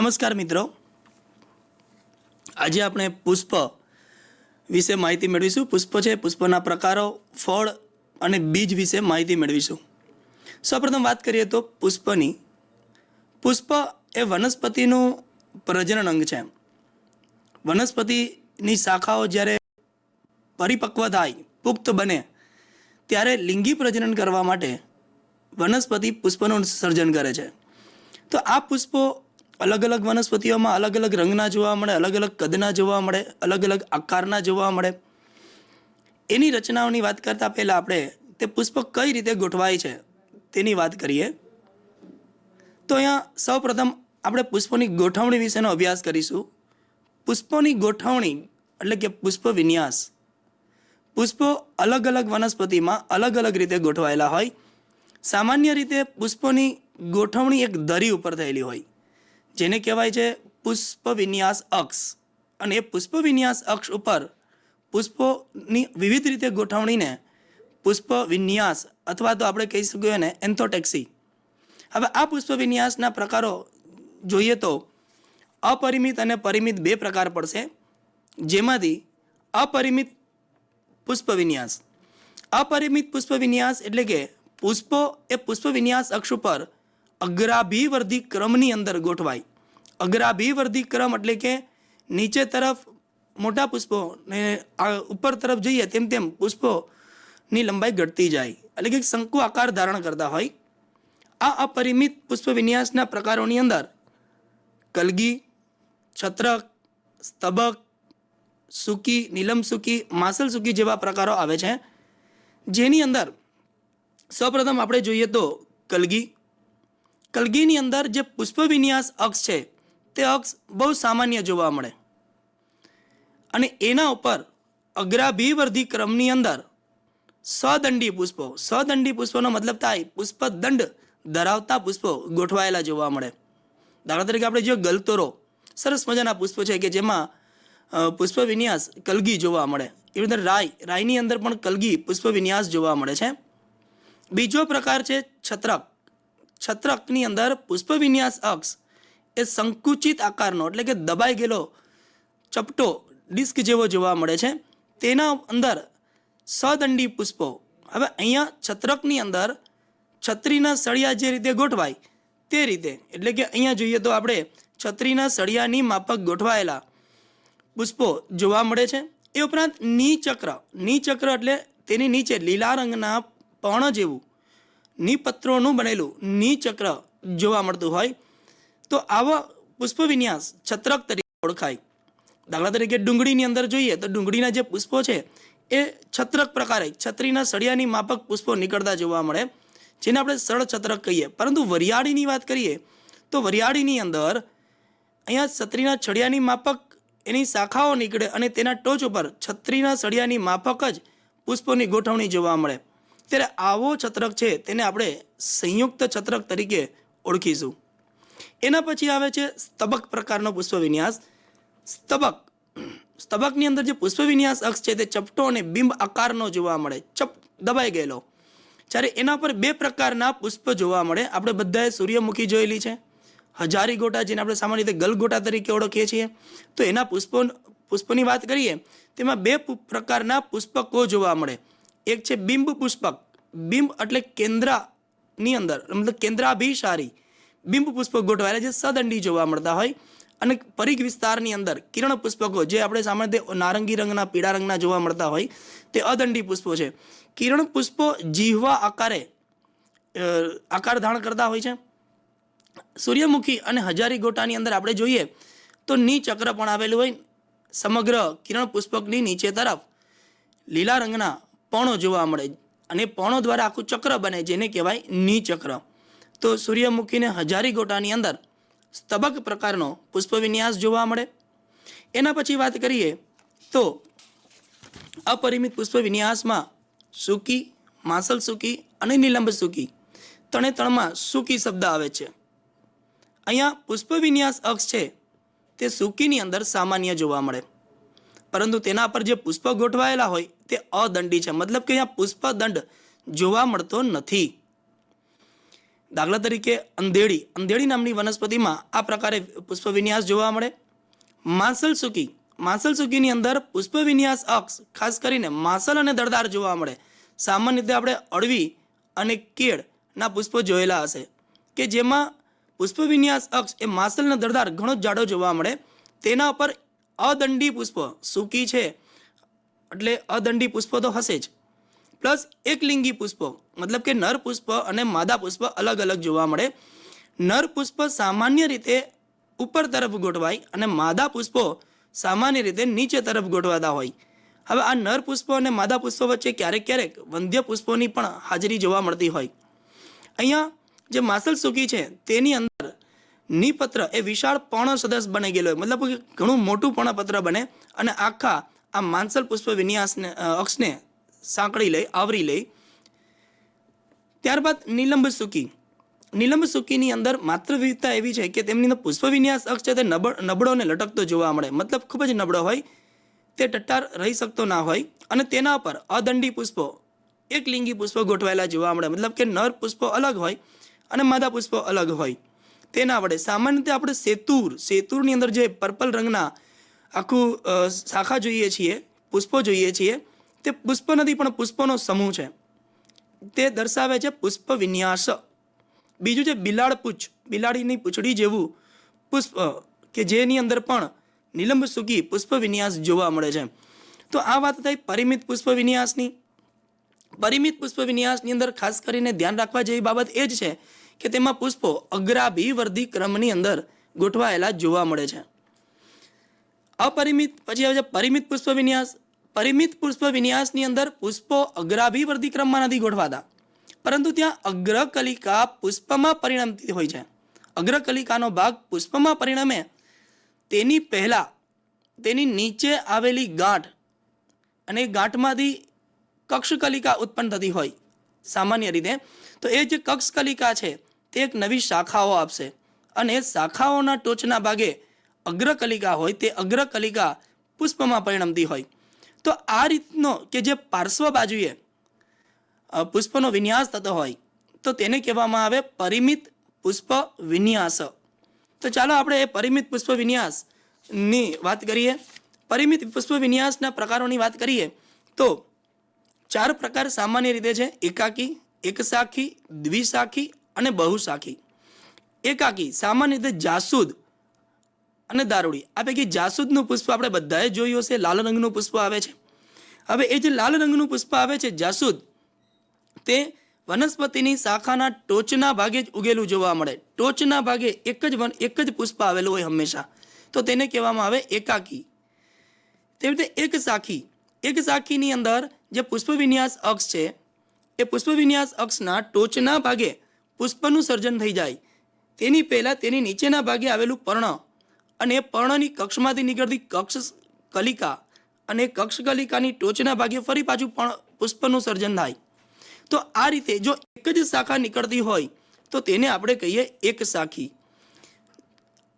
નમસ્કાર મિત્રો, આજે આપણે પુષ્પ વિશે માહિતી મેળવીશું. પુષ્પ છે, પુષ્પના પ્રકારો, ફળ અને બીજ વિશે માહિતી મેળવીશું. સૌપ્રથમ વાત કરીએ તો પુષ્પની. પુષ્પ એ વનસ્પતિનું પ્રજનન અંગ છે. વનસ્પતિની શાખાઓ જ્યારે પરિપક્વ થાય, પુખ્ત બને, ત્યારે લિંગી પ્રજનન કરવા માટે વનસ્પતિ પુષ્પનું સર્જન કરે છે. તો આ પુષ્પો અલગ અલગ વનસ્પતિઓમાં અલગ અલગ રંગના જોવા મળે, અલગ અલગ કદના જોવા મળે, અલગ અલગ આકારના જોવા મળે. એની રચનાઓની વાત કરતાં પહેલાં આપણે તે પુષ્પ કઈ રીતે ગોઠવાય છે તેની વાત કરીએ. તો અહીંયા સૌપ્રથમ આપણે પુષ્પોની ગોઠવણી વિશેનો અભ્યાસ કરીશું. પુષ્પોની ગોઠવણી એટલે કે પુષ્પ વિન્યાસ. પુષ્પો અલગ અલગ વનસ્પતિમાં અલગ અલગ રીતે ગોઠવાયેલા હોય. સામાન્ય રીતે પુષ્પોની ગોઠવણી એક ધરી ઉપર થયેલી હોય, જેને કહેવાય છે પુષ્પ વિન્યાસ અક્ષ. અને એ પુષ્પ વિન્યાસ અક્ષ ઉપર પુષ્પોની વિવિધ રીતે ગોઠવણીને પુષ્પ વિન્યાસ અથવા તો આપણે કહી શકીએ ને એન્થોટેક્સી. હવે આ પુષ્પ વિન્યાસના પ્રકારો જોઈએ તો અપરિમિત અને પરિમિત બે પ્રકાર પડશે, જેમાંથી અપરિમિત પુષ્પ વિન્યાસ. અપરિમિત પુષ્પ વિન્યાસ એટલે કે પુષ્પો એ પુષ્પ વિન્યાસ અક્ષ ઉપર અગ્રાભિવર્ધી ક્રમની અંદર ગોઠવાય. અગ્રાભિવર્ધી ક્રમ એટલે કે નીચે તરફ મોટા પુષ્પો ને ઉપર તરફ જઈએ તેમ તેમ પુષ્પોની લંબાઈ ઘટતી જાય, એટલે કે શંકુ આકાર ધારણ કરતા હોય. આ અપરિમિત પુષ્પ વિન્યાસના પ્રકારોની અંદર કલગી, છત્રક, સ્તબક, સૂકી, નીલમ સૂકી, માસલ સૂકી જેવા પ્રકારો આવે છે. જેની અંદર સૌપ્રથમ આપણે જોઈએ તો કલગી. કલગીની અંદર જે પુષ્પ વિન્યાસ અક્ષ છે તે અક્ષ બહુ સામાન્ય જોવા મળે અને એના ઉપર અગ્રાભિવર્ધી ક્રમની અંદર સદંડી પુષ્પો. સદંડી પુષ્પોનો મતલબ થાય પુષ્પદંડ ધરાવતા પુષ્પો ગોઠવાયેલા જોવા મળે. દાખલા તરીકે આપણે જો ગલતોરો સરસ મજાના પુષ્પો છે કે જેમાં પુષ્પ વિન્યાસ કલગી જોવા મળે. એવી રીતે રાયની અંદર પણ કલગી પુષ્પ વિન્યાસ જોવા મળે છે. બીજો પ્રકાર છે છત્રક. છત્રકની અંદર પુષ્પ વિન્યાસ અક્ષ એ સંકુચિત આકારનો એટલે કે દબાઈ ગયેલો ચપટો ડિસ્ક જેવો જોવા મળે છે. તેના અંદર સદંડી પુષ્પો. હવે અહીંયા છત્રકની અંદર છત્રીના સળિયા જે રીતે ગોઠવાય તે રીતે, એટલે કે અહીંયા જોઈએ તો આપણે છત્રીના સળિયાની માફક ગોઠવાયેલા પુષ્પો જોવા મળે છે. એ ઉપરાંત નિચક્ર. નિચક્ર એટલે તેની નીચે લીલા રંગના પર્ણ જેવું નિપત્રોનું બનેલું નિચક્ર જોવા મળતું હોય. તો આવા પુષ્પ વિન્યાસ છત્રક તરીકે ઓળખાય. દાખલા તરીકે ડુંગળીની અંદર જોઈએ તો ડુંગળીના જે પુષ્પો છે એ છત્રક પ્રકારે છત્રીના સળિયાની માફક પુષ્પો નીકળતા જોવા મળે, જેને આપણે સળ છત્રક કહીએ. પરંતુ વરિયાળીની વાત કરીએ તો વરિયાળીની અંદર અહીંયા છત્રીના સળિયાની માફક એની શાખાઓ નીકળે અને તેના ટોચ ઉપર છત્રીના સળિયાની માફક જ પુષ્પોની ગોઠવણી જોવા મળે. ત્યારે આવો છત્રક છે તેને આપણે સંયુક્ત છત્રક તરીકે ઓળખીશું. એના પછી આવે છે સ્તબક પ્રકારનો પુષ્પ વિન્યાસ. સ્તબકની અંદર જે પુષ્પ વિન્યાસ અક્ષ છે તે ચપટો અને બિંબ આકારનો જોવા મળે, દબાઈ ગયેલો. જ્યારે એના પર બે પ્રકારના પુષ્પ જોવા મળે. આપણે બધાએ સૂર્યમુખી જોયેલી છે, હજારી ગોટા જેને આપણે સામાન્ય રીતે ગલગોટા તરીકે ઓળખીએ છીએ. તો એના પુષ્પની વાત કરીએ તેમાં બે પ્રકારના પુષ્પકો જોવા મળે. એક છે બિંબ પુષ્પક. બિંબ એટલે કેન્દ્રની અંદર મતલબ કેન્દ્રાભિસારી બિંબ પુષ્પક ગોઠવાયેલા જે સદંડી જોવા મળતા હોય. અને પરિઘ વિસ્તારની અંદર કિરણ પુષ્પકો જે આપણે સામાન્ય નારંગી રંગના, પીળા રંગના જોવા મળતા હોય તે અદંડી પુષ્પો છે. કિરણ પુષ્પો જીહવા આકાર ધારણ કરતા હોય છે. સૂર્યમુખી અને હજારી ગોટાની અંદર આપણે જોઈએ તો નિચક્ર પણ આવેલું હોય. સમગ્ર કિરણ પુષ્પકની નીચે તરફ લીલા રંગના પર્ણો જોવા મળે અને પર્ણો દ્વારા આખું ચક્ર બને, જેને કહેવાય નિચક્ર. તો સૂર્યમુખીને હજારી ગોટાની અંદર સ્તબક પ્રકારનો પુષ્પ વિન્યાસ જોવા મળે. એના પછી વાત કરીએ તો અપરિમિત પુષ્પ વિન્યાસમાં સૂકી, માસલ સૂકી અને નિલંબ સૂકી ત્રણમાં સૂકી શબ્દ આવે છે. અહીંયા પુષ્પ વિન્યાસ અક્ષ છે તે સૂકીની અંદર સામાન્ય જોવા મળે, પરંતુ તેના પર જે પુષ્પ ગોઠવાયેલા હોય તે અદંડી છે. મતલબ કે અહીંયા પુષ્પદંડ જોવા મળતો નથી. દાખલા તરીકે અંધેડી નામની વનસ્પતિમાં આ પ્રકારે પુષ્પ વિન્યાસ જોવા મળે. માંસલ સૂકીની અંદર પુષ્પ વિન્યાસ અક્ષ ખાસ કરીને માંસલ અને દળદાર જોવા મળે. સામાન્ય રીતે આપણે અળવી અને કેળના પુષ્પો જોયેલા હશે કે જેમાં પુષ્પ વિન્યાસ અક્ષ એ માંસલ અને દળદાર ઘણો જાડો જોવા મળે. તેના ઉપર અદંડી પુષ્પ, સૂકી છે એટલે અદંડી પુષ્પ તો હશે જ, પ્લસ એકલિંગી પુષ્પો મતલબ કે નર પુષ્પ અને માદા પુષ્પ અલગ અલગ જોવા મળે. નર પુષ્પ સામાન્ય રીતે ઉપર તરફ ગોઠવાય અને માદા પુષ્પો સામાન્ય રીતે નીચે તરફ ગોઠવાતા હોય. હવે આ નર પુષ્પો અને માદા પુષ્પો વચ્ચે ક્યારેક ક્યારેક વંધ્ય પુષ્પોની પણ હાજરી જોવા મળતી હોય. અહીંયા જે માસલ સૂકી છે તેની અંદર નિપત્ર એ વિશાળ પર્ણ સદસ બની ગયેલો હોય, મતલબ કે ઘણું મોટું પર્ણપત્ર બને અને આખા આ માંસલ પુષ્પ વિન્યાસને અક્ષને સાંકળી લઈ, આવરી લઈ. ત્યારબાદ નીલંબ સૂકીની અંદર માત્ર વિવિધતા એવી છે કે તેમની અંદર પુષ્પ વિન્યાસ અક્ષ છે તે નબળો અને લટકતો જોવા મળે, મતલબ ખૂબ જ નબળો હોય, તે ટટ્ટાર રહી શકતો ના હોય અને તેના પર અદંડી પુષ્પો, એકલિંગી પુષ્પો ગોઠવાયેલા જોવા મળે, મતલબ કે નર પુષ્પો અલગ હોય અને માદા પુષ્પો અલગ હોય. તેના વડે સામાન્ય રીતે આપણે સેતુરની અંદર જે પર્પલ રંગના આખું શાખા જોઈએ છીએ, પુષ્પો જોઈએ છીએ, તે પુષ્પ નથી પણ પુષ્પોનો સમૂહ છે, તે દર્શાવે છે પુષ્પ વિન્યાસ. બીજું છે બિલાડીની પૂંછડી જેવું પુષ્પ કે જેની અંદર પણ નીલંબ સૂકી પુષ્પ વિન્યાસ જોવા મળે છે. તો આ વાત થઈ પરિમિત પુષ્પ વિન્યાસની. પરિમિત પુષ્પ વિન્યાસની અંદર ખાસ કરીને ધ્યાન રાખવા જેવી બાબત એ જ છે કે તેમાં પુષ્પો અગ્રાભિવર્ધી ક્રમની અંદર ગોઠવાયેલા જોવા મળે છે. પછી આવે છે પરિમિત પુષ્પ વિન્યાસ. પરિમિત પુષ્પ વિન્યાસની અંદર પુષ્પો અગ્રાભિવર્ધી ક્રમમાં નથી ગોઠવાતા, પરંતુ ત્યાં અગ્રકલિકા પુષ્પમાં પરિણમતી હોય છે. અગ્રકલિકાનો ભાગ પુષ્પમાં પરિણમે તેની પહેલા તેની નીચે આવેલી ગાંઠ અને ગાંઠમાંથી કક્ષકલિકા ઉત્પન્ન થતી હોય સામાન્ય રીતે. તો એ જે કક્ષકલિકા છે તે એક નવી શાખાઓ આપશે અને શાખાઓના ટોચના ભાગે અગ્રકલિકા હોય, તે અગ્રકલિકા પુષ્પમાં પરિણમતી હોય. તો આ રીતનો કે જે પાર્શ્વ બાજુએ પુષ્પનો વિન્યાસ થતો હોય તો તેને કહેવામાં આવે પરિમિત પુષ્પ વિન્યાસ. તો ચાલો આપણે એ પરિમિત પુષ્પ વિન્યાસની વાત કરીએ. પરિમિત પુષ્પ વિન્યાસના પ્રકારોની વાત કરીએ તો 4 પ્રકાર સામાન્ય રીતે છે: એકાકી, એકશાખી, દ્વિશાખી અને બહુશાખી. એકાકી સામાન્ય રીતે જાસૂદ અને દારૂડી. આ પૈકી જાસૂદનું પુષ્પ આપણે બધાએ જોયું હશે, લાલ રંગનું પુષ્પ આવે છે. હવે એ જે લાલ રંગનું પુષ્પ આવે છે જાસૂદ, તે વનસ્પતિની શાખાના ટોચના ભાગે જ ઉગેલું જોવા મળે. ટોચના ભાગે એક જ પુષ્પ આવેલું હોય હંમેશા, તો તેને કહેવામાં આવે એકાકી. તેવી રીતે એકશાખીની અંદર જે પુષ્પ વિન્યાસ અક્ષ છે એ પુષ્પ વિન્યાસ અક્ષના ટોચના ભાગે પુષ્પનું સર્જન થઈ જાય તેની પહેલાં તેની નીચેના ભાગે આવેલું પર્ણ અને એ પર્ણની કક્ષમાંથી નીકળતી કક્ષ કલિકા અને કક્ષકલિકાની ટોચના ભાગે ફરી પાછું પણ પુષ્પનું સર્જન થાય. તો આ રીતે જો એક જ શાખા નીકળતી હોય તો તેને આપણે કહીએ એક શાખી.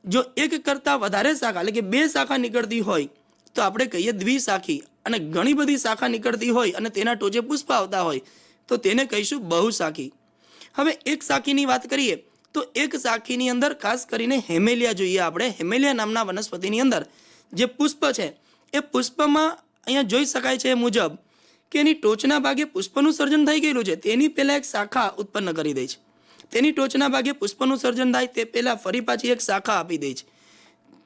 જો એક કરતાં વધારે શાખા એટલે કે 2 શાખા નીકળતી હોય તો આપણે કહીએ દ્વિશાખી. અને ઘણી બધી શાખા નીકળતી હોય અને તેના ટોચે પુષ્પ આવતા હોય તો તેને કહીશું બહુશાખી. હવે એક શાખીની વાત કરીએ તો એક શાખીની અંદર ખાસ કરીને હેમેલિયા જોઈએ આપણે. હેમેલિયા નામના વનસ્પતિની અંદર જે પુષ્પ છે એ પુષ્પમાં અહીંયા જોઈ શકાય છે એ મુજબ કે એની ટોચના ભાગે પુષ્પનું સર્જન થઈ ગયેલું છે, તેની પહેલાં એક શાખા ઉત્પન્ન કરી દે છે. તેની ટોચના ભાગે પુષ્પનું સર્જન થાય તે પહેલાં ફરી પાછી એક શાખા આપી દે છે.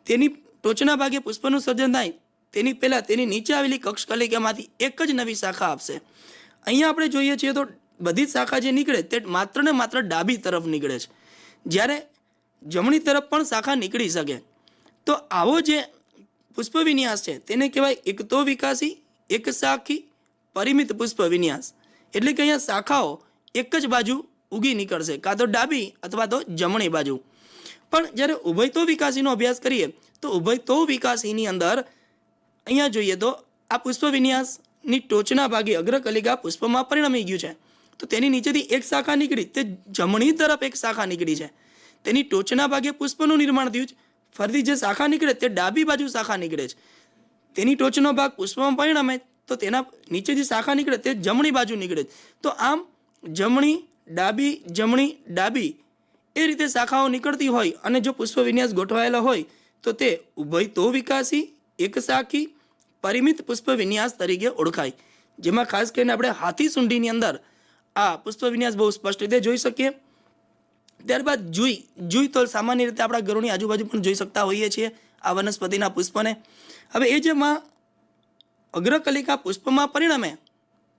તેની ટોચના ભાગે પુષ્પનું સર્જન થાય તેની પહેલાં તેની નીચે આવેલી કક્ષકલિકામાંથી એક જ નવી શાખા આપશે. અહીંયા આપણે જોઈએ છીએ તો બધી જ શાખા જે નીકળે તે માત્ર ને માત્ર ડાબી તરફ નીકળે છે, જ્યારે જમણી તરફ પણ શાખા નીકળી શકે. તો આવો જે પુષ્પ વિન્યાસ છે તેને કહેવાય એકતો વિકાસી એકશાખી પરિમિત પુષ્પ વિન્યાસ. એટલે કે અહીંયા શાખાઓ એક જ બાજુ ઉગી નીકળશે, કાં તો ડાબી અથવા તો જમણી બાજુ. પણ જ્યારે ઉભયતો વિકાસીનો અભ્યાસ કરીએ તો ઉભયતો વિકાસીની અંદર અહીંયા જોઈએ તો આ પુષ્પ વિન્યાસની ટોચના ભાગે અગ્રકલિકા પુષ્પમાં પરિણમી ગયું છે, તો તેની નીચેથી એક શાખા નીકળી, તે જમણી તરફ એક શાખા નીકળી છે. તેની ટોચના ભાગે પુષ્પનું નિર્માણ થયું છે, ફરીથી જે શાખા નીકળે તે ડાબી બાજુ શાખા નીકળે છે. તેની ટોચનો ભાગ પુષ્પમાં પરિણમે તો તેના નીચે જે શાખા નીકળે તે જમણી બાજુ નીકળે. તો આમ જમણી ડાબી જમણી ડાબી એ રીતે શાખાઓ નીકળતી હોય અને જો પુષ્પ વિન્યાસ ગોઠવાયેલો હોય તો તે ઉભયતો વિકાસી એકશાખી પરિમિત પુષ્પ વિન્યાસ તરીકે ઓળખાય, જેમાં ખાસ કરીને આપણે હાથી સૂંઢીની અંદર આ પુષ્પ વિન્યાસ બહુ સ્પષ્ટ રીતે જોઈ શકીએ. ત્યારબાદ જુઈ તો સામાન્ય રીતે આપણા ઘરોની આજુબાજુ પણ જોઈ શકતા હોઈએ છીએ આ વનસ્પતિના પુષ્પને. હવે એ જેમાં અગ્રકલિકા પુષ્પમાં પરિણમે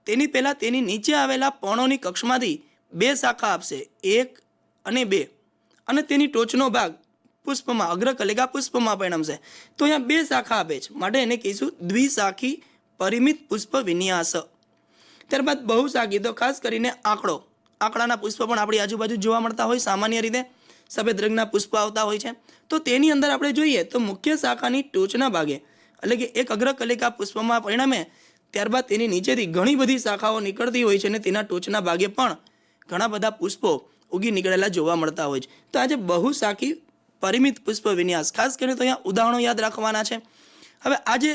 તેની પહેલાં તેની નીચે આવેલા પર્ણોની કક્ષમાંથી 2 શાખા આપશે, 1 અને 2, અને તેની ટોચનો ભાગ પુષ્પમાં અગ્રકલિકા પુષ્પમાં પરિણમશે. તો અહીંયા 2 શાખા આપે છે માટે એને કહીશું દ્વિશાખી પરિમિત પુષ્પ વિન્યાસ. ત્યારબાદ બહુશાખી તો ખાસ કરીને આંકડાના પુષ્પ પણ આપણી આજુબાજુ જોવા મળતા હોય, સામાન્ય રીતે સફેદ રંગના પુષ્પ આવતા હોય છે. તો તેની અંદર આપણે જોઈએ તો મુખ્ય શાખાની ટોચના ભાગે એટલે કે એક અગ્રકલિકા પુષ્પમાં પરિણમે ત્યારબાદ તેની નીચેથી ઘણી બધી શાખાઓ નીકળતી હોય છે અને તેના ટોચના ભાગે પણ ઘણા બધા પુષ્પો ઉગી નીકળેલા જોવા મળતા હોય છે. તો આજે બહુશાખી પરિમિત પુષ્પ વિન્યાસ ખાસ કરીને તો અહીંયા ઉદાહરણો યાદ રાખવાના છે. હવે આજે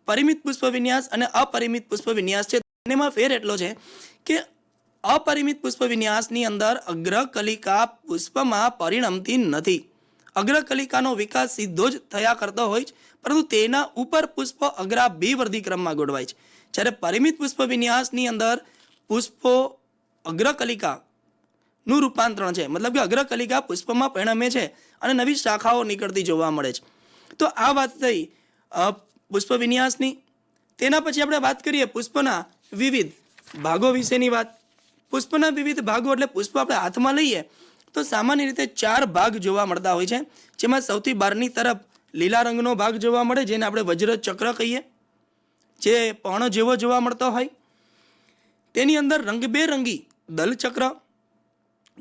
પરિમિત પુષ્પ વિન્યાસ અને અપરિમિત પુષ્પ વિન્યાસ છે, તેમાં ફેર એટલો છે કે અપરિમિત પુષ્પ વિન્યાસની અંદર અગ્રકલિકા પુષ્પમાં પરિણમતી નથી. અગ્રકલિકાનો વિકાસ સીધો જ થયા કરતો હોય છે, પરંતુ તેના ઉપર પુષ્પ અગ્રાભિવર્ધી ક્રમમાં ગોઠવાય છે. જ્યારે પરિમિત પુષ્પ વિન્યાસની અંદર પુષ્પો અગ્રકલિકાનું રૂપાંતરણ છે, મતલબ કે અગ્રકલિકા પુષ્પમાં પરિણમે છે અને નવી શાખાઓ નીકળતી જોવા મળે છે. તો આ વાત થઈ પુષ્પ વિન્યાસની. તેના પછી આપણે વાત કરીએ પુષ્પના વિવિધ ભાગો વિશેની વાત. પુષ્પના વિવિધ ભાગો એટલે પુષ્પ આપણે હાથમાં લઈએ તો સામાન્ય રીતે 4 ભાગ જોવા મળતા હોય છે, જેમાં સૌથી બહારની તરફ લીલા રંગનો ભાગ જોવા મળે, જેને આપણે વજ્ર ચક્ર કહીએ, જે પર્ણ જેવો જોવા મળતો હોય. તેની અંદર રંગબેરંગી દલચક્ર,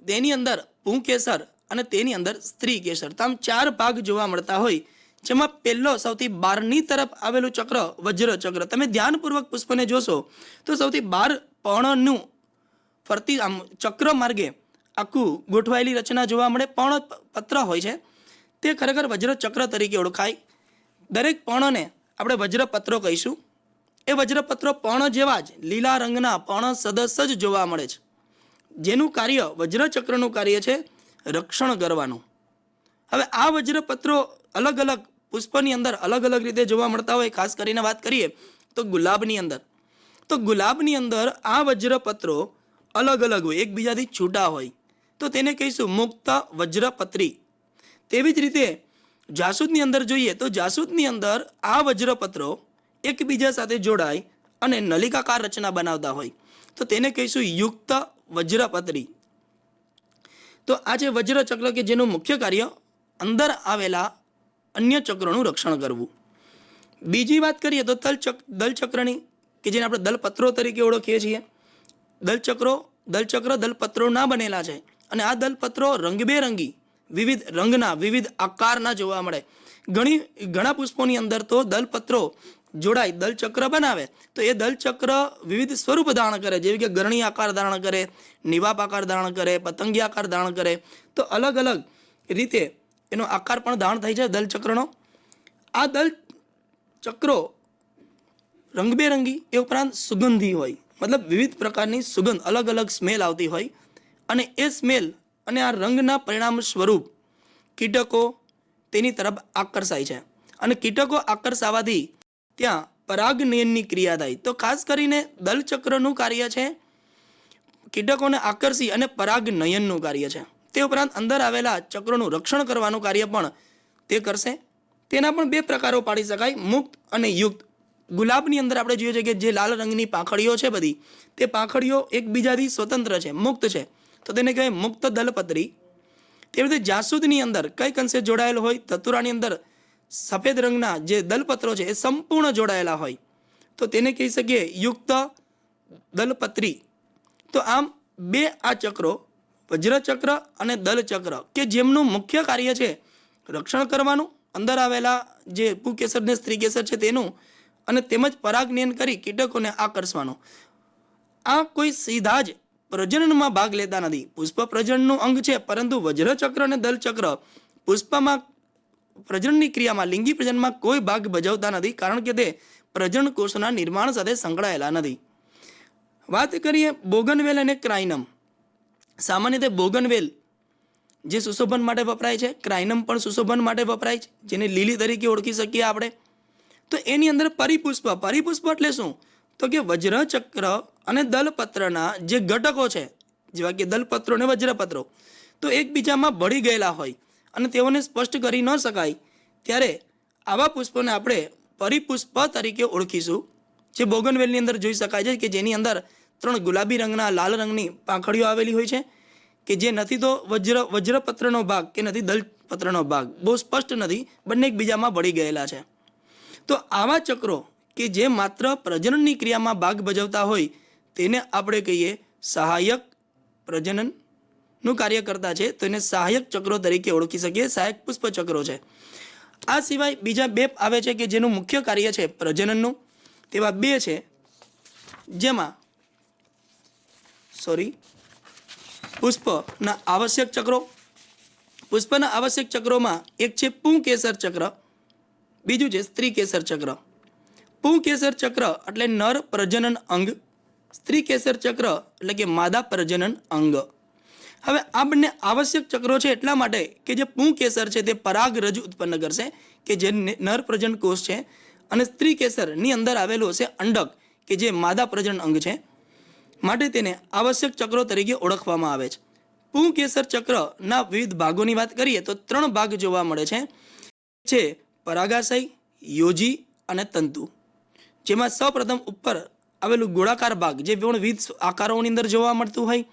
તેની અંદર પુંકેસર અને તેની અંદર સ્ત્રી કેસર. તો આમ 4 ભાગ જોવા મળતા હોય, જેમાં પહેલો સૌથી બહારની તરફ આવેલું ચક્ર વજ્ર ચક્ર. તમે ધ્યાનપૂર્વક પુષ્પને જોશો તો સૌથી બહાર પર્ણનું ફરતી આમ ચક્ર માર્ગે આખું ગોઠવાયેલી રચના જોવા મળે. પર્ણ પત્ર હોય છે તે ખરેખર વજ્ર ચક્ર તરીકે ઓળખાય. દરેક પર્ણને આપણે વજ્રપત્રો કહીશું. એ વજ્રપત્રો પર્ણ જેવા જ લીલા રંગના પર્ણ સદસ જ જોવા મળે છે, જેનું કાર્ય વજ્રચક્રનું કાર્ય છે રક્ષણ કરવાનું. હવે આ વજ્રપત્રો અલગ અલગ પુષ્પની અંદર અલગ અલગ રીતે જોવા મળતા હોય. ખાસ કરીને વાત કરીએ તો ગુલાબની અંદર આ વજ્રપત્રો અલગ અલગ હોય, એકબીજાથી છૂટા હોય, તો તેને કહીશું મુક્ત વજ્રપત્રી. તેવી જ રીતે જાસૂદની અંદર જોઈએ તો જાસૂદની અંદર આ વજ્રપત્રો એકબીજા સાથે જોડાય અને નલિકાકાર રચના બનાવતા હોય, તો તેને કહીશું યુક્ત વજ્રપત્રી. તો આ જે વજ્રચક્ર કે જેનું મુખ્ય કાર્ય અંદર આવેલા અન્ય ચક્રોનું રક્ષણ કરવું. બીજી વાત કરીએ તો દલચક્રની, કે જેને આપણે દલપત્રો તરીકે ઓળખીએ છીએ. દલચક્ર દલપત્રોના બનેલા છે અને આ દલપત્રો રંગબેરંગી વિવિધ રંગના વિવિધ આકારના જોવા મળે. ઘણા પુષ્પોની અંદર તો દલપત્રો જોડાય દલચક્ર બનાવે, તો એ દલચક્ર વિવિધ સ્વરૂપ ધારણ કરે, જેવી કે ગરણી આકાર ધારણ કરે, નિવાપ આકાર ધારણ કરે, પતંગી આકાર ધારણ કરે. તો અલગ અલગ રીતે એનો આકાર પણ ધારણ થાય છે દલચક્રનો. આ દલચક્રો રંગબેરંગી એ ઉપરાંત સુગંધી હોય, મતલબ વિવિધ પ્રકારની સુગંધ અલગ અલગ સ્મેલ આવતી હોય, અને એ સ્મેલ અને આ રંગના પરિણામ સ્વરૂપ કીટકો તેની તરફ આકર્ષાય છે, અને કીટકો આકર્ષાવાથી ત્યાં પરાગનયનની ક્રિયા થાય. તો ખાસ કરીને દલચક્રનું કાર્ય છે કીટકોને આકર્ષી અને પરાગનયનનું કાર્ય છે. તે ઉપરાંત અંદર આવેલા ચક્રોનું રક્ષણ કરવાનું કાર્ય પણ તે કરશે. તેના પણ 2 પ્રકારો પાડી શકાય, મુક્ત અને યુક્ત. ગુલાબની અંદર આપણે જોઈએ છીએ કે જે લાલ રંગની પાંખડીઓ છે બધી, તે પાંખડીઓ એકબીજાથી સ્વતંત્ર છે, મુક્ત છે, તો તેને કહેવાય મુક્ત દલપત્રી. તેવી રીતે જાસૂદની અંદર કઈક અંશે જોડાયેલ હોય, ધતુરાની અંદર સફેદ રંગના જે દલપત્રો છે એ સંપૂર્ણ જોડાયેલા હોય, તો તેને કહી શકીએ યુક્ત દલપત્રી. તો આમ 2 આ ચક્રો વજ્રચક્ર અને દલચક્ર કે જેમનું મુખ્ય કાર્ય છે રક્ષણ કરવાનું, અંદર આવેલા જે પુકેસર ને સ્ત્રી કેસર છે તેનું, અને તેમજ પરાગનયન કરી કીટકોને આકર્ષવાનું. આ કોઈ સીધા જ પ્રજનનમાં ભાગ લેતા નથી, પુષ્પ પ્રજનનનું અંગ છે, પરંતુ વજ્રચક્ર અને દલચક્ર પુષ્પમાં પ્રજનનની ક્રિયામાં લિંગી પ્રજનનમાં કોઈ ભાગ ભજવતા નથી, કારણ કે તે પ્રજનન કોષના નિર્માણ સાથે સંકળાયેલા નથી. વાત કરીએ બોગનવેલ અને ક્રાઇનમ. સામાન્ય રીતે બોગનવેલ જે સુશોભન માટે વપરાય છે, ક્રાઇનમ પણ સુશોભન માટે વપરાય છે, જેને લીલી તરીકે ઓળખી શકીએ આપણે. તો એની અંદર પરિપુષ્પ એટલે શું? તો કે વજ્રચક્ર અને દલપત્રના જે ઘટકો છે, જેવા કે દલપત્રો અને વજ્રપત્રો, તો એકબીજામાં ભળી ગયેલા હોય અને તેઓને સ્પષ્ટ કરી ન શકાય, ત્યારે આવા પુષ્પોને આપણે પરિપુષ્પ તરીકે ઓળખીશું. જે બોગનવેલની અંદર જોઈ શકાય છે કે જેની અંદર 3 ગુલાબી રંગના લાલ રંગની પાંખડીઓ આવેલી હોય છે, કે જે નથી તો વજ્રપત્રનો ભાગ કે નથી દલપત્રનો ભાગ, બહુ સ્પષ્ટ નથી, બંને એકબીજામાં ભળી ગયેલા છે. તો આવા ચક્રો કે જે માત્ર પ્રજનનની ક્રિયામાં ભાગ ભજવતા હોય તેને આપણે કહીએ સહાયક પ્રજનનનું કાર્ય કરતા છે, તો એને સહાયક ચક્રો તરીકે ઓળખી શકીએ, સહાયક પુષ્પ ચક્રો છે. આ સિવાય બીજા 2 આવે છે કે જેનું મુખ્ય કાર્ય છે પ્રજનનનું. તેવા 2 છે, જેમાં પુષ્પના આવશ્યક ચક્રો. પુષ્પના આવશ્યક ચક્રોમાં એક છે પુંકેસર ચક્ર, બીજું છે સ્ત્રીકેસર ચક્ર. પુંકેસર ચક્ર એટલે નર પ્રજનન અંગ, સ્ત્રીકેસર ચક્ર એટલે કે માદા પ્રજનન અંગ. હવે આ બંને આવશ્યક ચક્રો છે એટલા માટે કે જે પુંકેસર છે તે પરાગરજ ઉત્પન્ન કરશે, કે જે નર પ્રજનન કોષ છે, અને સ્ત્રીકેસરની અંદર આવેલું હશે અંડક, કે જે માદા પ્રજનન અંગ છે, માટે તેને આવશ્યક ચક્રો તરીકે ઓળખવામાં આવે છે. પુંકેસર ચક્રના વિવિધ ભાગોની વાત કરીએ તો 3 ભાગ જોવા મળે છે પરાગાશય, યોજી અને તંતુ. જેમાં સૌપ્રથમ ઉપર આવેલું ગોળાકાર ભાગ જે વિવિધ આકારોની અંદર જોવા મળતું હોય,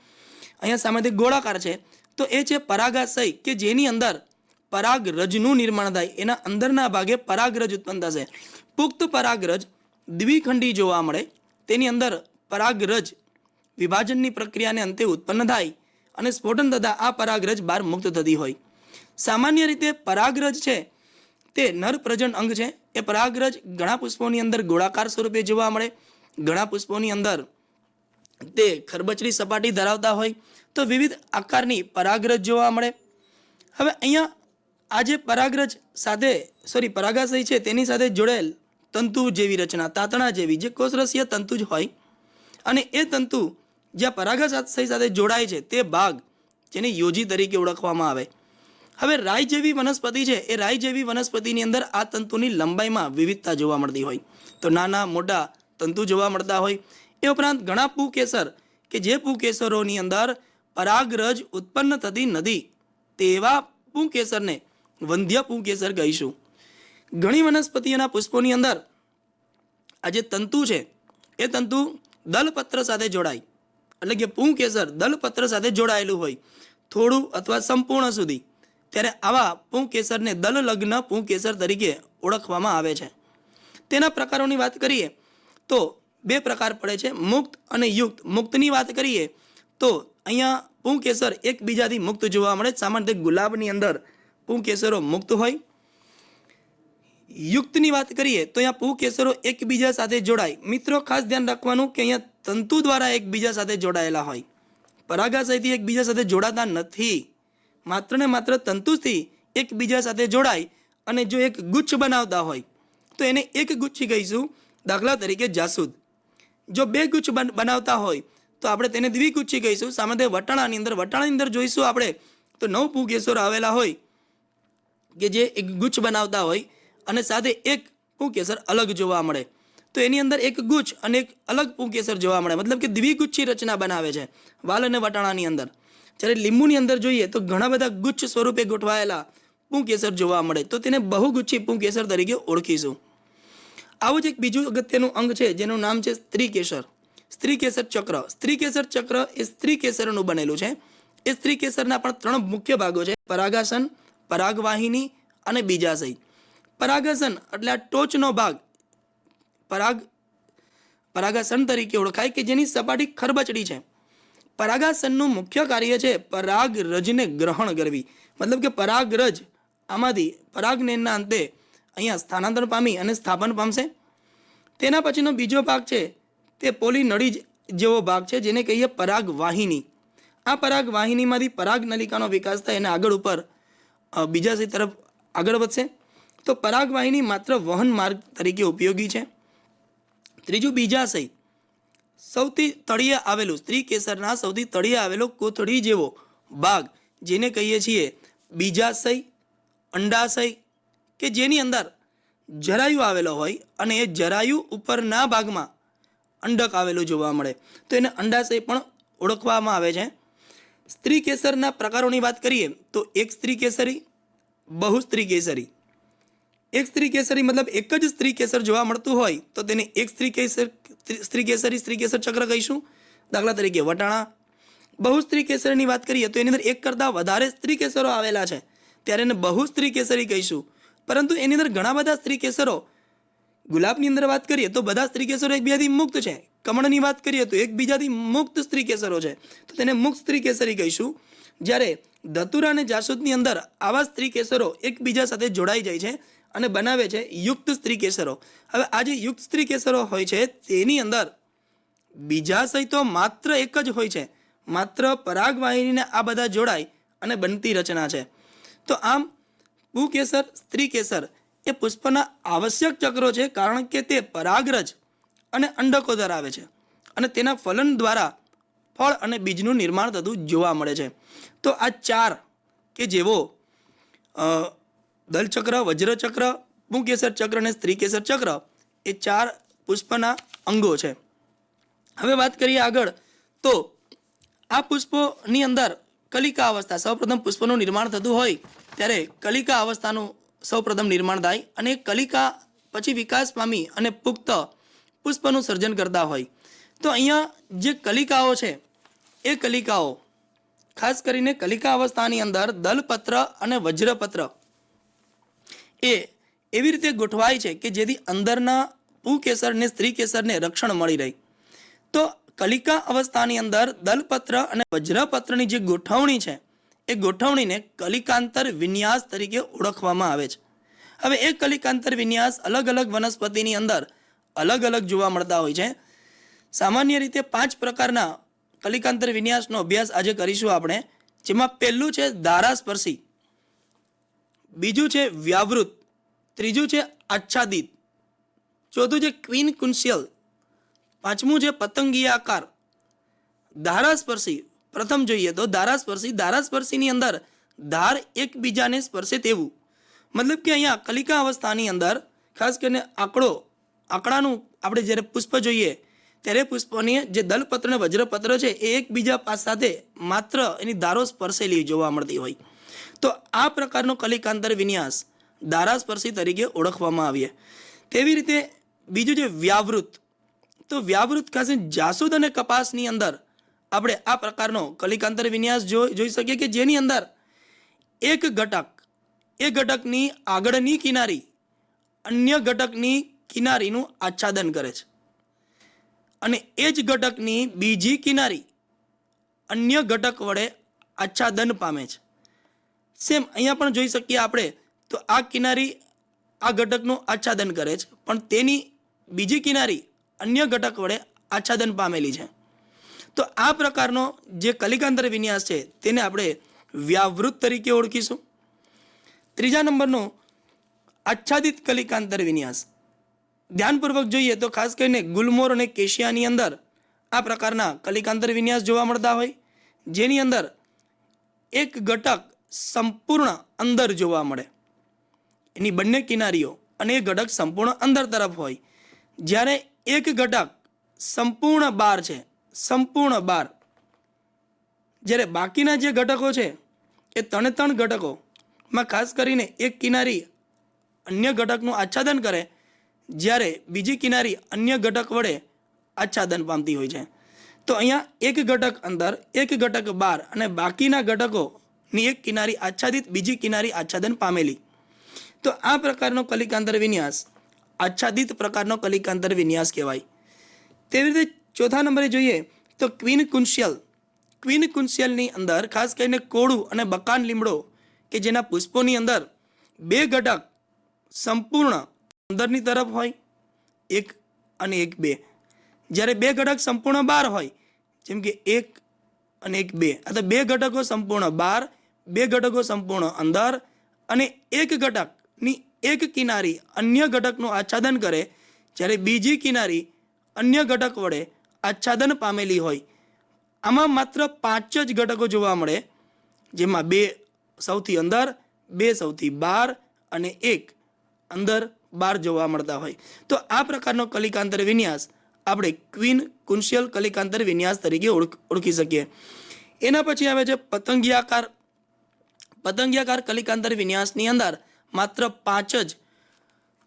અહીંયા સામેથી ગોળાકાર છે, તો એ છે પરાગાશય, કે જેની અંદર પરાગરજનું નિર્માણ થાય, એના અંદરના ભાગે પરાગરજ ઉત્પન્ન થશે. પુખ્ત પરાગરજ દ્વિખંડી જોવા મળે, તેની અંદર પરાગરજ વિભાજનની પ્રક્રિયાને અંતે ઉત્પન્ન થાય અને સ્ફોટન થતાં આ પરાગરજ બહાર મુક્ત થતી હોય. સામાન્ય રીતે પરાગરજ છે તે નર પ્રજનન અંગ છે. એ પરાગરજ ઘણા પુષ્પોની અંદર ગોળાકાર સ્વરૂપે જોવા મળે, ઘણા પુષ્પોની અંદર તે ખરબચડી સપાટી ધરાવતા હોય, તો વિવિધ આકારની પરાગરજ જોવા મળે. હવે અહીંયા આ જે પરાગાશય છે તેની સાથે જોડાયેલ તંતુ જેવી રચના, તાતણા જેવી, જે કોષરસીય તંતુ જ હોય, અને એ તંતુ જ્યાં પરાગાશય સાથે જોડાય છે તે ભાગ જેને યોજી તરીકે ઓળખવામાં આવે. હવે રાઈ જેવી વનસ્પતિ છે, એ રાઈ જેવી વનસ્પતિની અંદર આ તંતુની લંબાઈમાં વિવિધતા જોવા મળતી હોય, તો નાના મોટા તંતુ જોવા મળતા હોય. એ ઉપરાંત ઘણા પુંકેસર કે જે પુંકેસરોની અંદર પરાગરજ ઉત્પન્ન થતી નથી, તેવા પુંકેસરને વંધ્ય પુંકેસર કહીશું. ઘણી વનસ્પતિઓના પુષ્પોની અંદર આ જે તંતુ છે એ તંતુ દલપત્ર સાથે જોડાય, એટલે કે પુંકેસર દલપત્ર સાથે જોડાયેલું હોય થોડું અથવા સંપૂર્ણ સુધી, ત્યારે આવા પુંકેસરને દલલગ્ન પુંકેસર તરીકે ઓળખવામાં આવે છે. તેના પ્રકારોની વાત કરીએ તો 2 પ્રકાર પડે છે, મુક્ત અને યુક્ત. મુક્તની વાત કરીએ તો અહીંયા પુંકેસર એકબીજાથી મુક્ત જોવા મળે, સામાન્ય રીતે ગુલાબની અંદર પુંકેસરો મુક્ત હોય. યુક્તની વાત કરીએ તો અહીંયા પુંકેસરો એકબીજા સાથે જોડાય. મિત્રો ખાસ ધ્યાન રાખવાનું કે અહીંયા તંતુ દ્વારા એકબીજા સાથે જોડાયેલા હોય, પરાગાશયથી એકબીજા સાથે જોડાતા નથી, માત્ર ને માત્ર તંતુથી એકબીજા સાથે જોડાય અને જો એક ગુચ્છ બનાવતા હોય તો એને એક ગુચ્છી કહીશું. દાખલા તરીકે જાસૂદ, જો 2 ગુચ્છ બનાવતા હોય તો આપણે તેને દ્વિગુચ્છી કહીશું. સામાન્ય વટાણાની અંદર જોઈશું આપણે તો 9 પુંકેસરો આવેલા હોય કે જે એક ગુચ્છ બનાવતા હોય અને સાથે એક પુંકેસર અલગ જોવા મળે, તો એની અંદર એક ગુચ્છ અને એક અલગ પુંકેસર જોવા મળે, મતલબ કે દ્વિગુચ્છી રચના બનાવે છે વાલ અને વટાણાની અંદર. જ્યારે લીંબુની અંદર જોઈએ તો ઘણા બધા ગુચ્છ સ્વરૂપે ગોઠવાયેલા પુંકેસર જોવા મળે, તો તેને બહુગુચ્છી પુંકેસર તરીકે ઓળખીશું. આવું જ એક બીજું અગત્યનું અંગ છે જેનું નામ છે સ્ત્રીકેસર. સ્ત્રીકેસર ચક્ર. સ્ત્રીકેસર ચક્ર એ સ્ત્રીકેસરનું બનેલું છે. એ સ્ત્રીકેસરના પણ 3 મુખ્ય ભાગો છે, પરાગાસન, પરાગવાહિની અને બીજાશય. પરાગાસન એટલે આ ટોચનો ભાગ પરાગાસન તરીકે ઓળખાય, કે જેની સપાટી ખરબચડી છે. પરાગાસનનું મુખ્ય કાર્ય છે પરાગરજને ગ્રહણ કરવી, મતલબ કે પરાગરજ આમાંથી પરાગનેના અંતે અહીંયા સ્થાનાંતર પામી અને સ્થાપન પામશે. તેના પછીનો બીજો ભાગ છે તે પોલીનળી જેવો ભાગ છે જેને કહીએ પરાગવાહિની. આ પરાગવાહિનીમાંથી પરાગનલિકાનો વિકાસ થાય અને આગળ ઉપર બીજાશય તરફ આગળ વધશે. તો પરાગવાહિની માત્ર વહન માર્ગ તરીકે ઉપયોગી છે. ત્રીજું બીજાશય. સૌથી તળિયે આવેલું સ્ત્રી કેસરના સૌથી તળિયે આવેલો કોથળી જેવો ભાગ જેને કહીએ છીએ બીજાશય, અંડાશય કે જેની અંદર જરાયુ આવેલો હોય અને એ જરાયુ ઉપરના ભાગમાં અંડક આવેલું જોવા મળે તો એને અંડાશય પણ ઓળખવામાં આવે છે. સ્ત્રી કેસરના પ્રકારોની વાત કરીએ તો એક સ્ત્રી કેસરી, બહુ સ્ત્રી કેસરી. એક સ્ત્રી કેસરી મતલબ એક જ સ્ત્રી કેસર જોવા મળતું હોય તો તેને એક સ્ત્રી કેસરી સ્ત્રી કેસર ચક્ર કહીશું. દાખલા તરીકે વટાણા. બહુ સ્ત્રી કેસરીની વાત કરીએ તો એની અંદર એક કરતાં વધારે સ્ત્રી કેસરો આવેલા છે ત્યારે એને બહુ સ્ત્રી કેસરી કહીશું. પરંતુ એની અંદર ઘણા બધા સ્ત્રી કેસરો, ગુલાબની અંદર વાત કરીએ તો બધા સ્ત્રી કેસરો એકબીજાથી મુક્ત છે. કમળની વાત કરીએ તો એકબીજાથી મુક્ત સ્ત્રી કેસરો છે તો તેને મુક્ત સ્ત્રી કેસરી કહીશું. જ્યારે ધતુરા અને જાસૂદની અંદર આવા સ્ત્રી કેસરો એકબીજા સાથે જોડાઈ જાય છે અને બનાવે છે યુક્ત સ્ત્રી કેસરો. હવે આ જે યુક્ત સ્ત્રી કેસરો હોય છે તેની અંદર બીજાશય તો માત્ર એક જ હોય છે, માત્ર પરાગવાહિનીને આ બધા જોડાય અને બનતી રચના છે. તો આમ પુકેસર, સ્ત્રી કેસર એ પુષ્પના આવશ્યક ચક્રો છે કારણ કે તે પરાગરજ અને અંડકો ધરાવે છે અને તેના ફલન દ્વારા ફળ અને બીજનું નિર્માણ થતું જોવા મળે છે. તો આ ચાર કે જેવો દલચક્ર, વજ્રચક્ર, પુંકેસર ચક્ર અને સ્ત્રી કેસર ચક્ર એ ચાર પુષ્પના અંગો છે. હવે વાત કરીએ આગળ તો આ પુષ્પોની અંદર કલિકા અવસ્થા, સૌપ્રથમ પુષ્પનું નિર્માણ થતું હોય ત્યારે કલિકા અવસ્થાનું સૌપ્રથમ નિર્માણ થાય અને કલિકા પછી વિકાસ પામી અને પુખ્ત પુષ્પનું સર્જન કરતા હોય. તો અહીંયા જે કલિકાઓ છે એ કલિકાઓ ખાસ કરીને કલિકા અવસ્થાની અંદર દલપત્ર અને વજ્રપત્ર એ એવી રીતે ગોઠવાય છે કે જેથી અંદરના પુકેસર ને સ્ત્રી કેસરને રક્ષણ મળી રહે. તો કલિકા અવસ્થાની અંદર દલપત્ર અને વજ્રપત્રની જે ગોઠવણી છે એ ગોઠવણીને કલિકાંતર વિન્યાસ તરીકે ઓળખવામાં આવે છે. હવે એ કલિકાંતર વિન્યાસ અલગ અલગ વનસ્પતિની અંદર અલગ અલગ જોવા મળતા હોય છે. સામાન્ય રીતે 5 પ્રકારના કલિકાંતર વિન્યાસનો અભ્યાસ આજે કરીશું આપણે, જેમાં પહેલું છે ધારાસ્પર્શી, બીજું છે વ્યાવૃત, ત્રીજું છે આચ્છાદિત, ચોથું છે ક્વીન કુંસિયલ, પાંચમું છે પતંગીય આકાર. ધારાસ્પર્શી પ્રથમ જોઈએ તો ધારાસ્પર્શીની અંદર ધાર એકબીજાને સ્પર્શે તેવું, મતલબ કે અહીંયા કલિકા અવસ્થાની અંદર ખાસ કરીને આંકડાનું આપણે જ્યારે પુષ્પ જોઈએ ત્યારે પુષ્પની જે દલપત્ર અને વજ્રપત્ર છે એ એકબીજા સાથે માત્ર એની ધારો સ્પર્શેલી જોવા મળતી હોય. તો આ પ્રકારનો કલિકાંતર વિન્યાસ ધારાસ્પર્શી તરીકે ઓળખવામાં આવે. તેવી રીતે બીજું છે વ્યાવૃત. તો વ્યાવૃત ખાસ જાસૂદ અને કપાસની અંદર આપણે આ પ્રકારનો કલિકાંતર વિન્યાસ જોઈ શકીએ કે જેની અંદર એક ઘટક એ ઘટકની આગળની કિનારી અન્ય ઘટકની કિનારીનું આચ્છાદન કરે છે અને એ જ ઘટકની બીજી કિનારી અન્ય ઘટક વડે આચ્છાદન પામે છે. સેમ અહીંયા પણ જોઈ શકીએ આપણે તો આ કિનારી આ ઘટકનું આચ્છાદન કરે છે પણ તેની બીજી કિનારી અન્ય ઘટક વડે આચ્છાદન પામેલી છે. તો આ પ્રકારનો જે કલિકાંતર વિન્યાસ છે તેને આપણે વ્યાવૃત તરીકે ઓળખીશું. ત્રીજા નંબરનો આચ્છાદિત કલિકાંતર વિન્યાસ. ધ્યાનપૂર્વક જોઈએ તો ખાસ કરીને ગુલમોર અને કેશિયાની અંદર આ પ્રકારના કલિકાંતર વિન્યાસ જોવા મળતા હોય જેની અંદર એક ઘટક સંપૂર્ણ અંદર જોવા મળે, એની બંને કિનારીઓ અને એ ઘટક સંપૂર્ણ અંદર તરફ હોય, જ્યારે એક ઘટક સંપૂર્ણ બહાર છે, સંપૂર્ણ બહાર, જ્યારે બાકીના જે ઘટકો છે એ ત્રણ ઘટકોમાં ખાસ કરીને એક કિનારી અન્ય ઘટકનું આચ્છાદન કરે જ્યારે બીજી કિનારી અન્ય ઘટક વડે આચ્છાદન પામતી હોય છે. તો અહીંયા એક ઘટક અંદર, એક ઘટક બહાર અને બાકીના ઘટકોની એક કિનારી આચ્છાદિત, બીજી કિનારી આચ્છાદન પામેલી. તો આ પ્રકારનો કલિકાંતર વિન્યાસ આચ્છાદિત પ્રકારનો કલિકાંતર વિન્યાસ કહેવાય. તેવી રીતે ચોથા નંબરે જોઈએ તો ક્વીન કુંસિયલ. ક્વીન કુંસિયલની અંદર ખાસ કરીને કોળું અને બકાન લીમડો કે જેના પુષ્પોની અંદર બે ઘટક સંપૂર્ણ અંદરની તરફ હોય, એક અને એક બે, જ્યારે બે ઘટક સંપૂર્ણ બહાર હોય જેમ કે એક અને એક બે, આ તો બે ઘટકો સંપૂર્ણ બહાર, બે ઘટકો સંપૂર્ણ અંદર અને એક ઘટકની એક કિનારી અન્ય ઘટકનું આચ્છાદન કરે જ્યારે બીજી કિનારી અન્ય ઘટક વડે આચ્છાદન પામેલી હોય, આમાં માત્ર 5 જ ઘટકો જોવા મળે, જેમાં 2 સૌથી અંદર, 2 સૌથી બહાર અને 1 અંદર બહાર જોવા મળતા હોય. તો આ પ્રકારનો કલિકાંતર વિન્યાસ આપણે ક્વીન કુંશિયલ કલિકાંતર વિન્યાસ તરીકે ઓળખી શકીએ. એના પછી આવે છે પતંગિયાકાર કલિકાંતર વિન્યાસની અંદર માત્ર 5 જ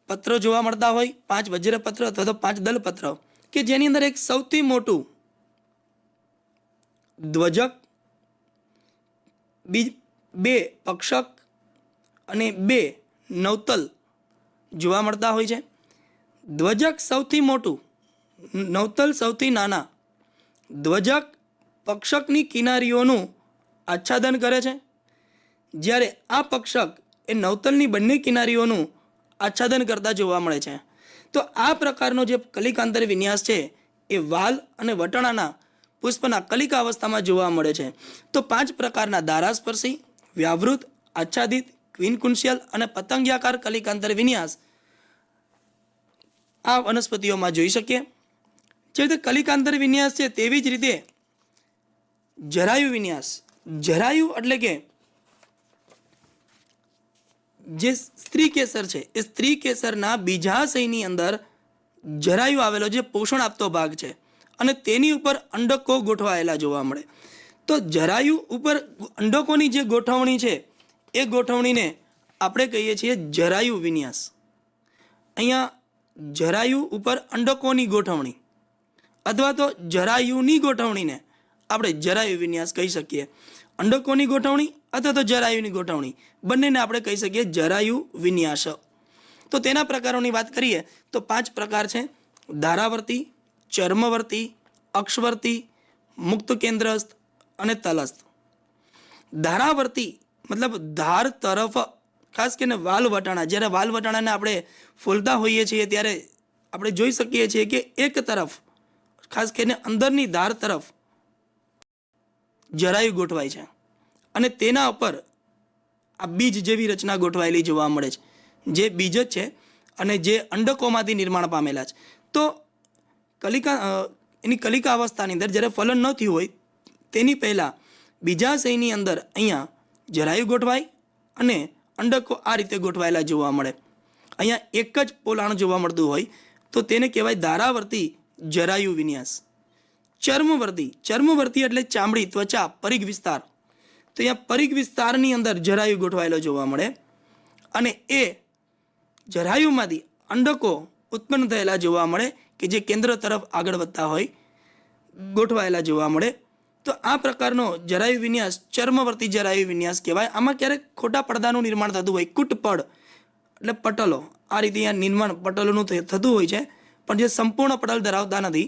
પત્રો જોવા મળતા હોય, 5 વજ્રપત્ર અથવા તો 5 દલપત્ર, કે જેની અંદર એક સૌથી મોટું ધ્વજક, 2 પક્ષક અને 2 નવતલ જોવા મળતા હોય છે. ધ્વજક સૌથી મોટું, નવતલ સૌથી નાના. ધ્વજક પક્ષકની કિનારીઓનું આચ્છાદન કરે છે, જ્યારે આ પક્ષક એ નવતલની બંને કિનારીઓનું આચ્છાદન કરતા જોવા મળે છે. તો આ પ્રકારનો જે કલિકાંતર વિન્યાસ છે એ વાલ અને વટાણાના પુષ્પના કલિકા અવસ્થામાં જોવા મળે છે. તો 5 પ્રકારના ધારાસ્પર્શી, વ્યાવૃત, આચ્છાદિત, ક્વીનકુંશિયલ અને પતંગિયાકાર કલિકાંતર વિન્યાસ આ વનસ્પતિઓમાં જોઈ શકીએ. જે રીતે કલિકાંતર વિન્યાસ છે તેવી જ રીતે જરાયુ વિન્યાસ. જરાયુ એટલે કે જે સ્ત્રી કેસર છે એ સ્ત્રી કેસરના બીજાશયની અંદર જરાયુ આવેલો જે પોષણ આપતો ભાગ છે અને તેની ઉપર અંડકો ગોઠવાયેલા જોવા મળે. તો જરાયુ ઉપર અંડકોની જે ગોઠવણી છે એ ગોઠવણીને આપણે કહીએ છીએ જરાયુ વિન્યાસ. અહીંયા જરાયુ ઉપર અંડકોની ગોઠવણી અથવા તો જરાયુની ગોઠવણીને આપણે જરાયુ વિન્યાસ કહી શકીએ. અંડકોની ગોઠવણી અથવા તો જરાયુની ગોઠવણી બંનેને આપણે કહી શકીએ જરાયુ વિન્યાસ. તો તેના પ્રકારોની વાત કરીએ તો 5 પ્રકાર છે: ધારાવર્તી, ચર્મવર્તી, અક્ષવર્તી, મુક્ત કેન્દ્રસ્થ અને તલસ્થ. ધારાવર્તી મતલબ ધાર તરફ, ખાસ કરીને વાલ વટાણા, જ્યારે વાલ વટાણાને આપણે ફોલતા હોઈએ છીએ ત્યારે આપણે જોઈ શકીએ છીએ કે એક તરફ, ખાસ કરીને અંદરની ધાર તરફ જરાયુ ગોઠવાય છે અને તેના ઉપર આ બીજ જેવી રચના ગોઠવાયેલી જોવા મળે છે, જે બીજ જ છે અને જે અંડકોમાંથી નિર્માણ પામેલા છે. તો એની કલિકા અવસ્થાની અંદર જ્યારે ફલન ન થયું હોય તેની પહેલાં બીજાશયની અંદર અહીંયા જરાયુ ગોઠવાય અને અંડકો આ રીતે ગોઠવાયેલા જોવા મળે. અહીંયા એક જ પોલાણ જોવા મળતું હોય તો તેને કહેવાય ધારાવર્તી જરાયુ વિન્યાસ. ચર્મવર્તી એટલે ચામડી, ત્વચા, પરિઘ વિસ્તાર. તો અહીંયા પરિઘ વિસ્તારની અંદર જરાયુ ગોઠવાયેલો જોવા મળે અને એ જરાયુમાંથી અંડકો ઉત્પન્ન થયેલા જોવા મળે કે જે કેન્દ્ર તરફ આગળ વધતા હોય, ગોઠવાયેલા જોવા મળે. તો આ પ્રકારનો જરાયુ વિન્યાસ ચર્મવર્તી જરાયુ વિન્યાસ કહેવાય. આમાં ક્યારેક ખોટા પડદાનું નિર્માણ થતું હોય, કુટપડ એટલે પટલો, આ રીતે અહીંયા નિર્માણ પટલોનું થતું હોય છે, પણ જે સંપૂર્ણ પટલ ધરાવતા નથી.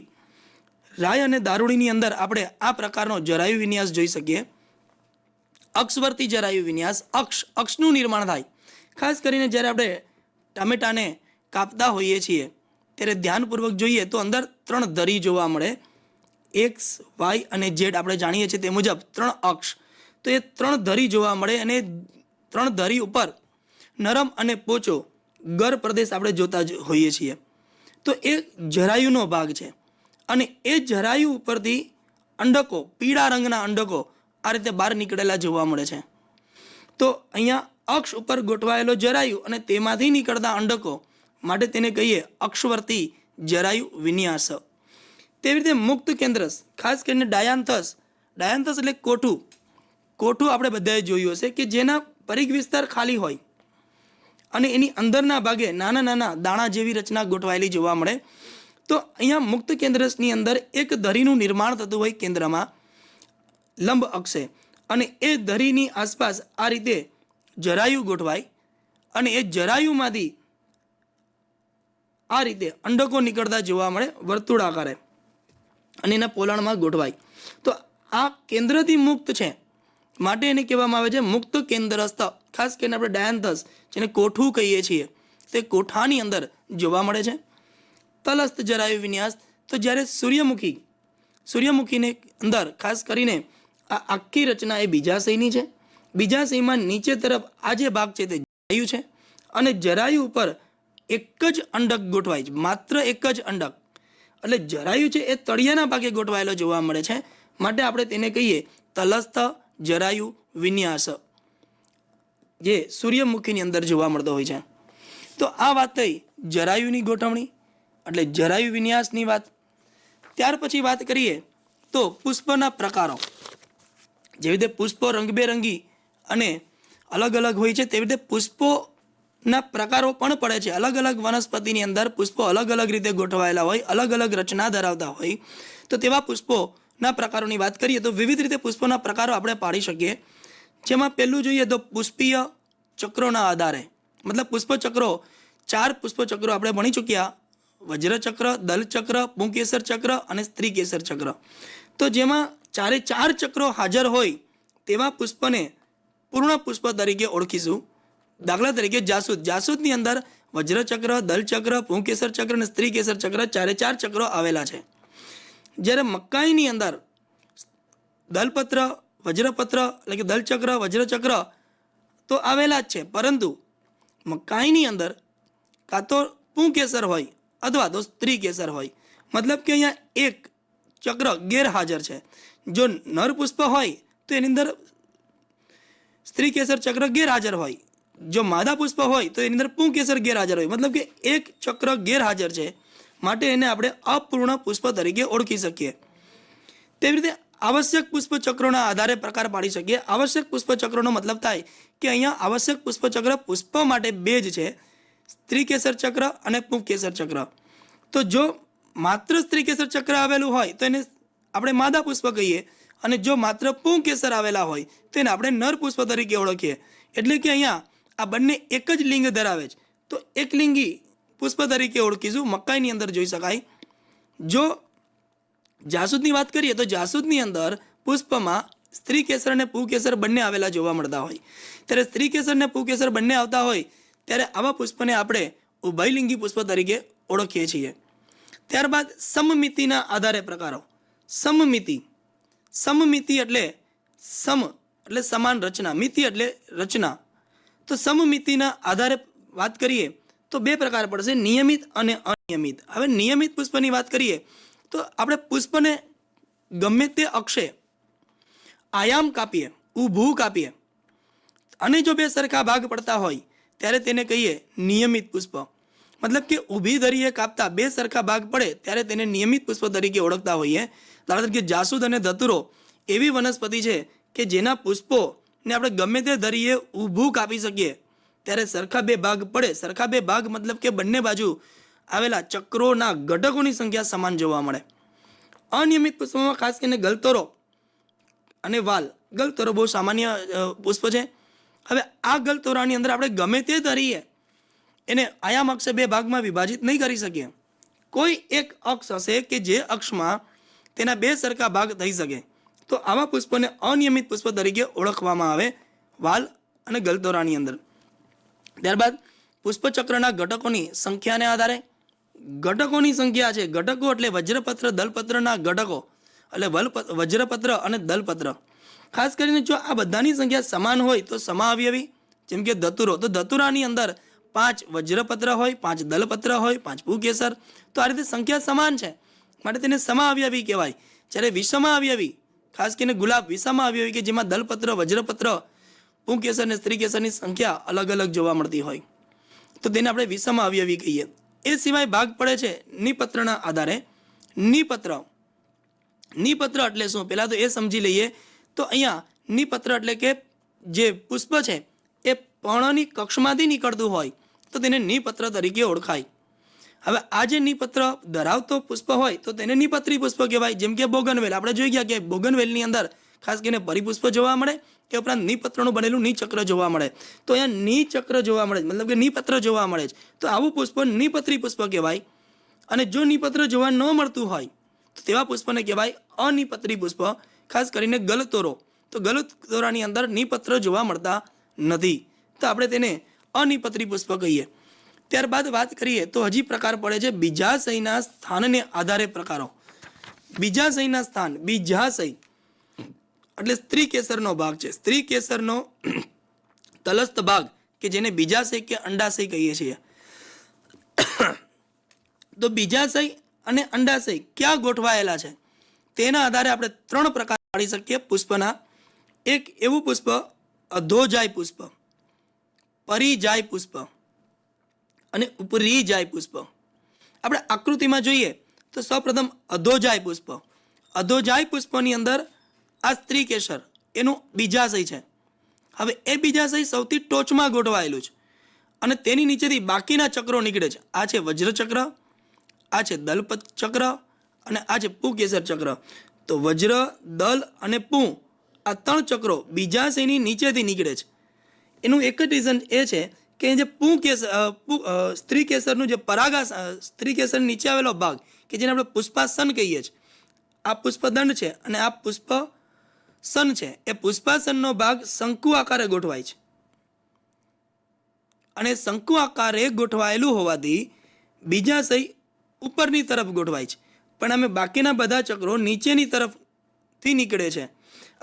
રાય અને દારૂડીની અંદર આપણે આ પ્રકારનો જરાયુ વિન્યાસ જોઈ શકીએ. અક્ષવર્તી જરાયુ વિન્યાસ, અક્ષનું નિર્માણ થાય. ખાસ કરીને જ્યારે આપણે ટામેટાને કાપતા હોઈએ છીએ ત્યારે ધ્યાનપૂર્વક જોઈએ તો અંદર 3 ધરી જોવા મળે. એક્સ, વાય અને ઝેડ આપણે જાણીએ છીએ તે મુજબ 3 અક્ષ. તો એ 3 ધરી જોવા મળે અને 3 ધરી ઉપર નરમ અને પોચો ગર પ્રદેશ આપણે જોતા હોઈએ છીએ. તો એ જરાયુનો ભાગ છે અને એ જરાયુ ઉપરથી અંડકો, પીળા રંગના અંડકો આ રીતે બહાર નીકળેલા જોવા મળે છે. તો અહીંયા અક્ષ ઉપર ગોઠવાયેલો જરાયુ અને તેમાંથી નીકળતા અંડકો માટે તેને કહીએ અક્ષવર્તી જરાયુ વિન્યાસ. તેવી રીતે મુક્ત કેન્દ્રસ, ખાસ કરીને ડાયાન્થસ એટલે કોઠું આપણે બધાએ જોયું હશે કે જેના પરિઘ વિસ્તાર ખાલી હોય અને એની અંદરના ભાગે નાના નાના દાણા જેવી રચના ગોઠવાયેલી જોવા મળે. તો અહીંયા મુક્ત કેન્દ્રસની અંદર એક ધરીનું નિર્માણ થતું હોય કેન્દ્રમાં લંબ અક્ષે, અને એ ધરીની આસપાસ આ રીતે જરાયુ ગોઠવાય અને એ જરાયુમાંથી આ રીતે અંડકો નીકળતા જોવા મળે વર્તુળાકારે અને એના પોલાણમાં ગોઠવાય. તો આ કેન્દ્રથી મુક્ત છે માટે એને કહેવામાં આવે છે મુક્ત કેન્દ્રસ્થ. ખાસ કરીને આપણે ડાયાન્થસ જેને કોઠું કહીએ છીએ તે કોઠાની અંદર જોવા મળે છે. તલસ્થ જરાયુ વિન્યાસ, તો જ્યારે સૂર્યમુખીને અંદર ખાસ કરીને આ આખી રચના એ બીજાશયની છે. બીજાશયમાં નીચે તરફ આ જે ભાગ છે તે જરાયુ છે અને જરાયુ ઉપર એક જ અંડક ગોઠવાય છે, માત્ર એક જ અંડક, એટલે જરાયુ છે એ તળિયાના ભાગે ગોઠવાયેલો જોવા મળે છે, માટે આપણે તેને કહીએ તલસ્થ જરાયુ વિન્યાસ, જે સૂર્યમુખીની અંદર જોવા મળતો હોય છે. તો આ વાત થઈ જરાયુની ગોઠવણી, એટલે જરાયુ વિન્યાસની વાત. ત્યાર પછી વાત કરીએ તો પુષ્પના પ્રકારો. જેવી રીતે પુષ્પો રંગબેરંગી અને અલગ અલગ હોય છે, તેવી રીતે પુષ્પોના પ્રકારો પણ પડે છે. અલગ અલગ વનસ્પતિની અંદર પુષ્પો અલગ અલગ રીતે ગોઠવાયેલા હોય, અલગ અલગ રચના ધરાવતા હોય. તો તેવા પુષ્પોના પ્રકારોની વાત કરીએ તો વિવિધ રીતે પુષ્પોના પ્રકારો આપણે પાડી શકીએ. જેમાં પહેલું જોઈએ તો પુષ્પીય ચક્રોના આધારે, મતલબ પુષ્પચક્રો, 4 પુષ્પચક્રો આપણે ભણી ચૂક્યા: વજ્રચક્ર, દલચક્ર, પુંકેસર ચક્ર અને સ્ત્રીકેસર ચક્ર. તો જેમાં 4 ચક્રો હાજર હોય તેવા પુષ્પને પૂર્ણ પુષ્પ તરીકે ઓળખીશું. દાખલા તરીકે જાસૂદ, જાસૂદની અંદર વજ્રચક્ર, દલચક્ર, પુંકેસર ચક્ર અને સ્ત્રીકેસર ચક્ર 4 ચક્રો આવેલા છે. જ્યારે મકાઈની અંદર દલપત્ર, વજ્રપત્ર એટલે કે દલચક્ર, વજ્રચક્ર તો આવેલા જ છે, પરંતુ મકાઈની અંદર કાં તો પુંકેસર હોય અથવા તો સ્ત્રીકેસર હોય. મતલબ કે અહીંયા એક ચક્ર ગેરહાજર છે. જો નર પુષ્પ હોય તો એની અંદર સ્ત્રીકેસર ચક્ર ગેરહાજર હોય, જો માદા પુષ્પ હોય તો એની અંદર પુંકેસર ગેરહાજર હોય. મતલબ કે એક ચક્ર ગેરહાજર છે, માટે એને આપણે અપૂર્ણ પુષ્પ તરીકે ઓળખી શકીએ. તેવી રીતે આવશ્યક પુષ્પચક્રોના આધારે પ્રકાર પાડી શકીએ. આવશ્યક પુષ્પચક્રોનો મતલબ થાય કે અહીંયા આવશ્યક પુષ્પચક્ર પુષ્પ માટે 2 જ છે: સ્ત્રીકેસર ચક્ર અને પુંકેસર ચક્ર. તો જો માત્ર સ્ત્રીકેસર ચક્ર આવેલું હોય તો એને આપણે માદા પુષ્પ કહીએ, અને જો માત્ર પુંકેસર આવેલા હોય તો એને આપણે નર પુષ્પ તરીકે ઓળખીએ. એટલે કે અહીંયા આ બંને એક જ લિંગ ધરાવે છે, તો એકલિંગી પુષ્પ તરીકે ઓળખીશું. મકાઈની અંદર જોઈ શકાય. જો જાસૂદની વાત કરીએ તો જાસૂદની અંદર પુષ્પમાં સ્ત્રીકેસર અને પુંકેસર બંને આવેલા જોવા મળતા હોય. ત્યારે સ્ત્રીકેસર અને પુંકેસર બંને આવતા હોય ત્યારે આવા પુષ્પને આપણે ઉભયલિંગી પુષ્પ તરીકે ઓળખીએ છીએ. ત્યારબાદ સમમિતિના આધારે પ્રકારો. સમમિતિ એટલે સમ એટલે સમાન રચના, મિતિ એટલે રચના. તો સમમિતિના આધારે વાત કરીએ તો 2 પ્રકાર પડશે: નિયમિત અને અનિયમિત. હવે નિયમિત પુષ્પની વાત કરીએ તો આપણે પુષ્પને ગમે તે અક્ષે આયામ કાપીએ, ઊભું કાપીએ, અને જો 2 સરખા ભાગ પડતા હોય ત્યારે તેને કહીએ નિયમિત પુષ્પ. મતલબ કે ઊભી ધરીએ કાપતા 2 સરખા ભાગ પડે ત્યારે તેને નિયમિત પુષ્પ તરીકે ઓળખતા હોઈએ. દાખલા તરીકે જાસૂદ અને ધતુરો એવી વનસ્પતિ છે કે જેના પુષ્પોને આપણે ગમે તે ધરીએ ઊભું કાપી શકીએ ત્યારે સરખા 2 ભાગ પડે. સરખા 2 ભાગ મતલબ કે બંને બાજુ આવેલા ચક્રોના ઘટકોની સંખ્યા સમાન જોવા મળે. અનિયમિત પુષ્પમાં ખાસ કરીને ગલતોરો અને વાલ. ગલતોરો બહુ સામાન્ય પુષ્પ છે. હવે આ ગલતોરાની અંદર આપણે ગમે તે ધરીએ એને આયામ અક્ષે 2 ભાગમાં વિભાજિત નહીં કરી શકીએ. કોઈ એક અક્ષ હશે કે જે અક્ષમાં તેના 2 સરખા ભાગ થઈ શકે. તો આવા પુષ્પને અનિયમિત પુષ્પ તરીકે ઓળખવામાં આવે વાલ અને ગલતોરાની અંદર. ત્યારબાદ પુષ્પચક્રના ઘટકોની સંખ્યાને આધારે. ઘટકોની સંખ્યા છે, ઘટકો એટલે વજ્રપત્ર, દલપત્રના ઘટકો એટલે વજ્રપત્ર અને દલપત્ર. ખાસ કરીને જો આ બધાની સંખ્યા સમાન હોય તો સમાઅવયવી. જેમ કે ધતુરો, તો ધતુરાની અંદર 5 વજ્રપત્ર હોય, 5 દલપત્ર હોય, 5 પુંકેસર. તો આ રીતે સંખ્યા સમાન છે, માટે તેને સમાઅવયવી કહેવાય. જ્યારે વિષમાઅવયવી, ખાસ કરીને ગુલાબ વિષમાઅવયવી કે જેમાં દલપત્ર, વજ્રપત્ર, પુંકેસર અને સ્ત્રીકેસરની સંખ્યા અલગ અલગ જોવા મળતી હોય, તો તેને આપણે વિષમાઅવયવી કહીએ. એ સિવાય ભાગ પડે છે નિપત્રના આધારે. નિપત્ર એટલે શું, પહેલાં તો એ સમજી લઈએ. તો અહીંયા નિપત્ર એટલે કે જે પુષ્પ છે એ પર્ણની કક્ષમાંથી નીકળતું હોય તો તેને નિપત્ર તરીકે ઓળખાય. હવે આ જે નિપત્ર ધરાવતો પુષ્પ હોય તો તેને નિપત્રી પુષ્પ કહેવાય. જેમ કે બોગનવેલ, આપણે જોઈ ગયા કે બોગનવેલની અંદર ખાસ કરીને પરિપુષ્પ જોવા મળે, એ ઉપરાંત નિપત્રનું બનેલું નિચક્ર જોવા મળે. તો અહીંયા નિચક્ર જોવા મળે, મતલબ કે નિપત્ર જોવા મળે છે. તો આવું પુષ્પ નિપત્રી પુષ્પ કહેવાય. અને જો નિપત્ર જોવા ન મળતું હોય તો તેવા પુષ્પને કહેવાય અનિપત્રી પુષ્પ. ખાસ કરીને ગલતોરો, તો ગલતોરાની અંદર નિપત્ર જોવા મળતા નથી, તો આપણે તેને અનિપત્રી પુષ્પ કહીએ. ત્યારબાદ વાત કરીએ તો હજી પ્રકાર પડે છે બીજાશયના સ્થાનને આધારે પ્રકારો. બીજાશયના સ્થાન, બીજાશય એટલે સ્ત્રી કેસરનો ભાગ છે. સ્ત્રી કેસરનો તલસ્થ ભાગ કે જેને બીજાશય કે અંડાશય કહીએ છીએ. તો બીજાશય અને અંડાશય ક્યાં ગોઠવાયેલા છે તેના આધારે આપણે 3 પ્રકાર પાડી શકીએ પુષ્પના. એક એવું પુષ્પ અધોજાય પુષ્પ, પરિજાય પુષ્પ અને ઉપરીજાય પુષ્પ. આપણે આકૃતિમાં જોઈએ તો સૌપ્રથમ અધોજાય પુષ્પ. અધોજાય પુષ્પની અંદર આ સ્ત્રી કેસર એનું બીજાશય છે. હવે એ બીજાશય સૌથી ટોચમાં ગોઠવાયેલું છે અને તેની નીચેથી બાકીના ચક્રો નીકળે છે. આ છે વજ્ર ચક્ર, આ છે દલ ચક્ર અને આ છે પુકેસર ચક્ર. તો વજ્ર, દલ અને પુ આ 3 ચક્રો બીજાશયની નીચેથી નીકળે છે. એનું એક જ રીઝન એ છે કે જે સ્ત્રી કેસરનું જે સ્ત્રી કેસર નીચે આવેલો ભાગ કે જેને આપણે પુષ્પાસન કહીએ છીએ, આ પુષ્પદંડ છે અને આ પુષ્પસન છે, એ પુષ્પાસનનો ભાગ શંકુ આકારે ગોઠવાય છે અને શંકુ આકારે ગોઠવાયેલું હોવાથી બીજાશય ઉપરની તરફ ગોઠવાય છે, પણ અમે બાકીના બધા ચક્રો નીચેની તરફથી નીકળે છે.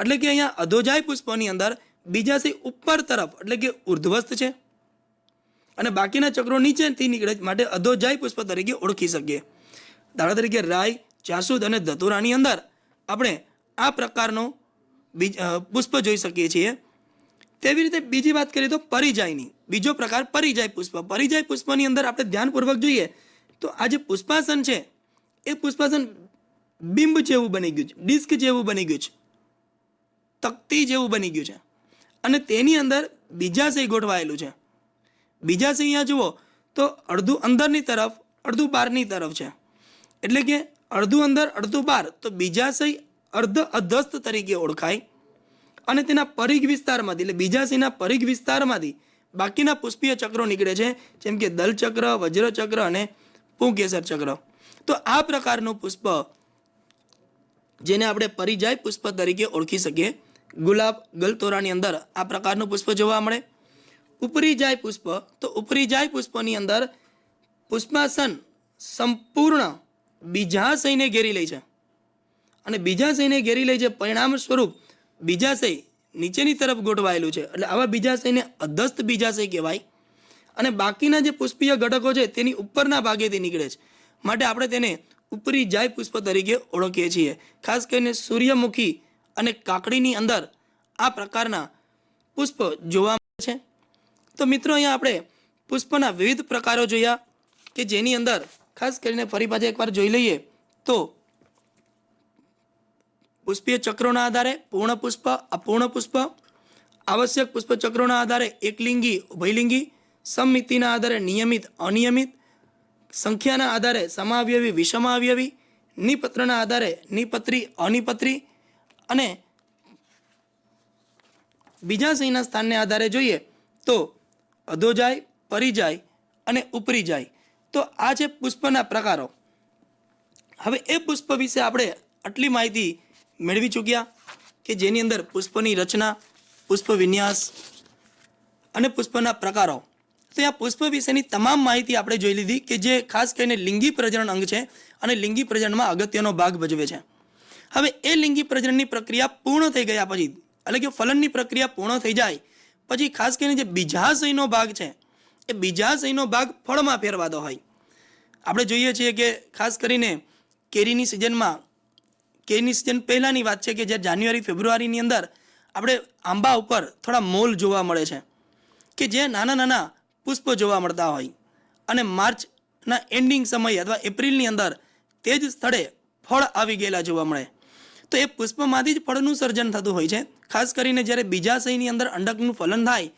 એટલે કે અહીંયા અધોજાય પુષ્પની અંદર બીજાશય ઉપર તરફ એટલે કે ઉર્ધ્વસ્થ છે અને બાકીના ચક્રો નીચેથી નીકળે માટે અધોજાય પુષ્પ તરીકે ઓળખી શકીએ. દાખલા તરીકે રાય, જાસૂદ અને ધતુરાની અંદર આપણે આ પ્રકારનો પુષ્પ જોઈ શકીએ છીએ. તેવી રીતે બીજી વાત કરીએ તો પરિજાયની. બીજો પ્રકાર પરિજાય પુષ્પ. પરિજાય પુષ્પની અંદર આપણે ધ્યાનપૂર્વક જોઈએ તો આ જે પુષ્પાસન છે એ પુષ્પાસન બિંબ જેવું બની ગયું છે, ડિસ્ક જેવું બની ગયું છે, તકતી જેવું બની ગયું છે અને તેની અંદર બીજાશય ગોઠવાયેલું છે. બીજાશય અહીંયા જુઓ તો અડધું અંદરની તરફ, અડધું બહારની તરફ છે. એટલે કે અડધું અંદર અડધું બહાર. તો બીજાશય અર્ધ અધસ્થ તરીકે ઓળખાય અને તેના પરિઘ વિસ્તારમાંથી એટલે બીજાશયના પરિઘ વિસ્તારમાંથી બાકીના પુષ્પીય ચક્રો નીકળે છે, જેમ કે દલ ચક્ર, વજ્ર ચક્ર અને પુંકેસર ચક્ર. તો આ પ્રકારનું પુષ્પ જેને આપણે પરિજાય પુષ્પ તરીકે ઓળખી શકીએ. ગુલાબ, ગલતોરાની અંદર આ પ્રકારનું પુષ્પ જોવા મળે. ઉપરીજાય પુષ્પ, તો ઉપરીજાય પુષ્પની અંદર પુષ્પાસન સંપૂર્ણ બીજાશયને ઘેરી લે છે અને બીજાશયને ઘેરી લે છે પરિણામ સ્વરૂપ બીજાશય નીચેની તરફ ગોઠવાયેલું છે. એટલે આવા બીજાશયને અધસ્થ બીજાશય કહેવાય અને બાકીના જે પુષ્પીય ઘટકો છે તેની ઉપરના ભાગેથી નીકળે છે માટે આપણે તેને ઉપરીજાય પુષ્પ તરીકે ઓળખીએ છીએ. ખાસ કરીને સૂર્યમુખી અને કાકડીની અંદર આ પ્રકારના પુષ્પ જોવા મળે છે. તો મિત્રો અહીંયા આપણે પુષ્પના વિવિધ પ્રકારો જોયા કે જેની અંદર ખાસ કરીને ફરી પાછા એકવાર જોઈ લઈએ તો પુષ્પીય ચક્રોના આધારે પૂર્ણ પુષ્પ, અપૂર્ણ પુષ્પ, આવશ્યક પુષ્પ ચક્રોના આધારે એકલિંગી, ઉભયલિંગી, સમમિતિના આધારે નિયમિત, અનિયમિત, સંખ્યાના આધારે સમાવયવી, વિષમાવયવી, નિપત્રના આધારે નિપત્રી, અનિપત્રી અને બીજાશયના સ્થાનને આધારે જોઈએ તો અધોજાય, પરિજાય અને ઉપરીજાય. તો આ છે પુષ્પના પ્રકારો. હવે એ પુષ્પ વિશે આપણે આટલી માહિતી મેળવી ચૂક્યા કે જેની અંદર પુષ્પની રચના, પુષ્પ વિન્યાસ અને પુષ્પના પ્રકારો. તો આ પુષ્પ વિશેની તમામ માહિતી આપણે જોઈ લીધી કે જે ખાસ કરીને લિંગી પ્રજનન અંગ છે અને લિંગી પ્રજનનમાં અગત્યનો ભાગ ભજવે છે. હવે એ લિંગી પ્રજનનની પ્રક્રિયા પૂર્ણ થઈ ગયા પછી એટલે કે ફલનની પ્રક્રિયા પૂર્ણ થઈ જાય પછી ખાસ કરીને જે બીજાશયનો ભાગ છે એ બીજાશયનો ભાગ ફળમાં ફેરવાતો હોય. આપણે જોઈએ છીએ કે ખાસ કરીને કેરીની સિઝન પહેલાંની વાત છે કે જ્યારે જાન્યુઆરી, ફેબ્રુઆરીની અંદર આપણે આંબા ઉપર થોડા મોલ જોવા મળે છે કે જે નાના નાના પુષ્પ જોવા મળતા હોય અને માર્ચના એન્ડિંગ સમયે અથવા એપ્રિલની અંદર તે જ સ્થળે ફળ આવી ગયેલા જોવા મળે. તો એ પુષ્પમાંથી જ ફળનું સર્જન થતું હોય છે. ખાસ કરીને જ્યારે બીજાશયની અંદર અંડકનું ફલન થાય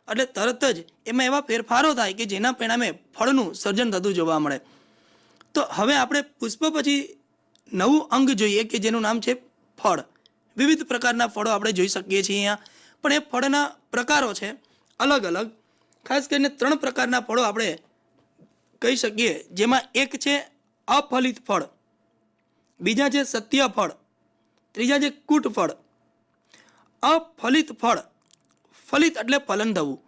એટલે તરત જ એમાં એવા ફેરફારો થાય કે જેના પરિણામે ફળનું સર્જન થતું જોવા મળે. તો હવે આપણે પુષ્પ પછી નવું અંગ જોઈએ કે જેનું નામ છે ફળ. વિવિધ પ્રકારના ફળો આપણે જોઈ શકીએ છીએ અહીંયા, પણ એ ફળના પ્રકારો છે અલગ અલગ. ખાસ કરીને 3 પ્રકારના ફળો આપણે કહી શકીએ, જેમાં એક છે અફલિત ફળ, બીજા છે સત્ય ફળ, ત્રીજા છે કૂટ ફળ. અફલિત ફળ, ફલિત એટલે ફલન થવું.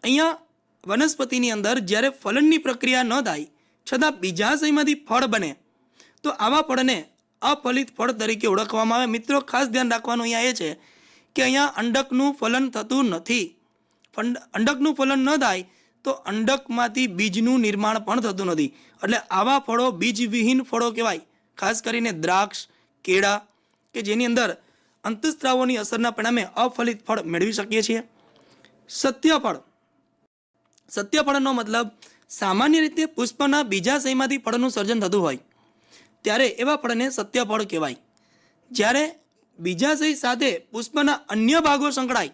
અહીંયા વનસ્પતિની અંદર જ્યારે ફલનની પ્રક્રિયા ન થાય છતાં બીજાશયમાંથી ફળ બને તો આવા ફળને અફલિત ફળ તરીકે ઓળખવામાં આવે. મિત્રો ખાસ ધ્યાન રાખવાનું અહીંયા એ છે કે અહીંયા અંડકનું ફલન થતું નથી. અંડકનું ફલન ન થાય તો અંડકમાંથી બીજનું નિર્માણ પણ થતું નથી. એટલે આવા ફળો બીજવિહીન ફળો કહેવાય. ખાસ કરીને દ્રાક્ષ, કેળા કે જેની અંદર અંતઃસ્ત્રાવોની અસરના પરિણામે અફલિત ફળ મેળવી શકીએ છીએ. સત્યફળ. સત્યફળનો મતલબ સામાન્ય રીતે પુષ્પના બીજાશયમાંથી ફળનું સર્જન થતું હોય ત્યારે એવા ફળને સત્યફળ કહેવાય. જ્યારે બીજાશય સાથે પુષ્પના અન્ય ભાગો સંકળાય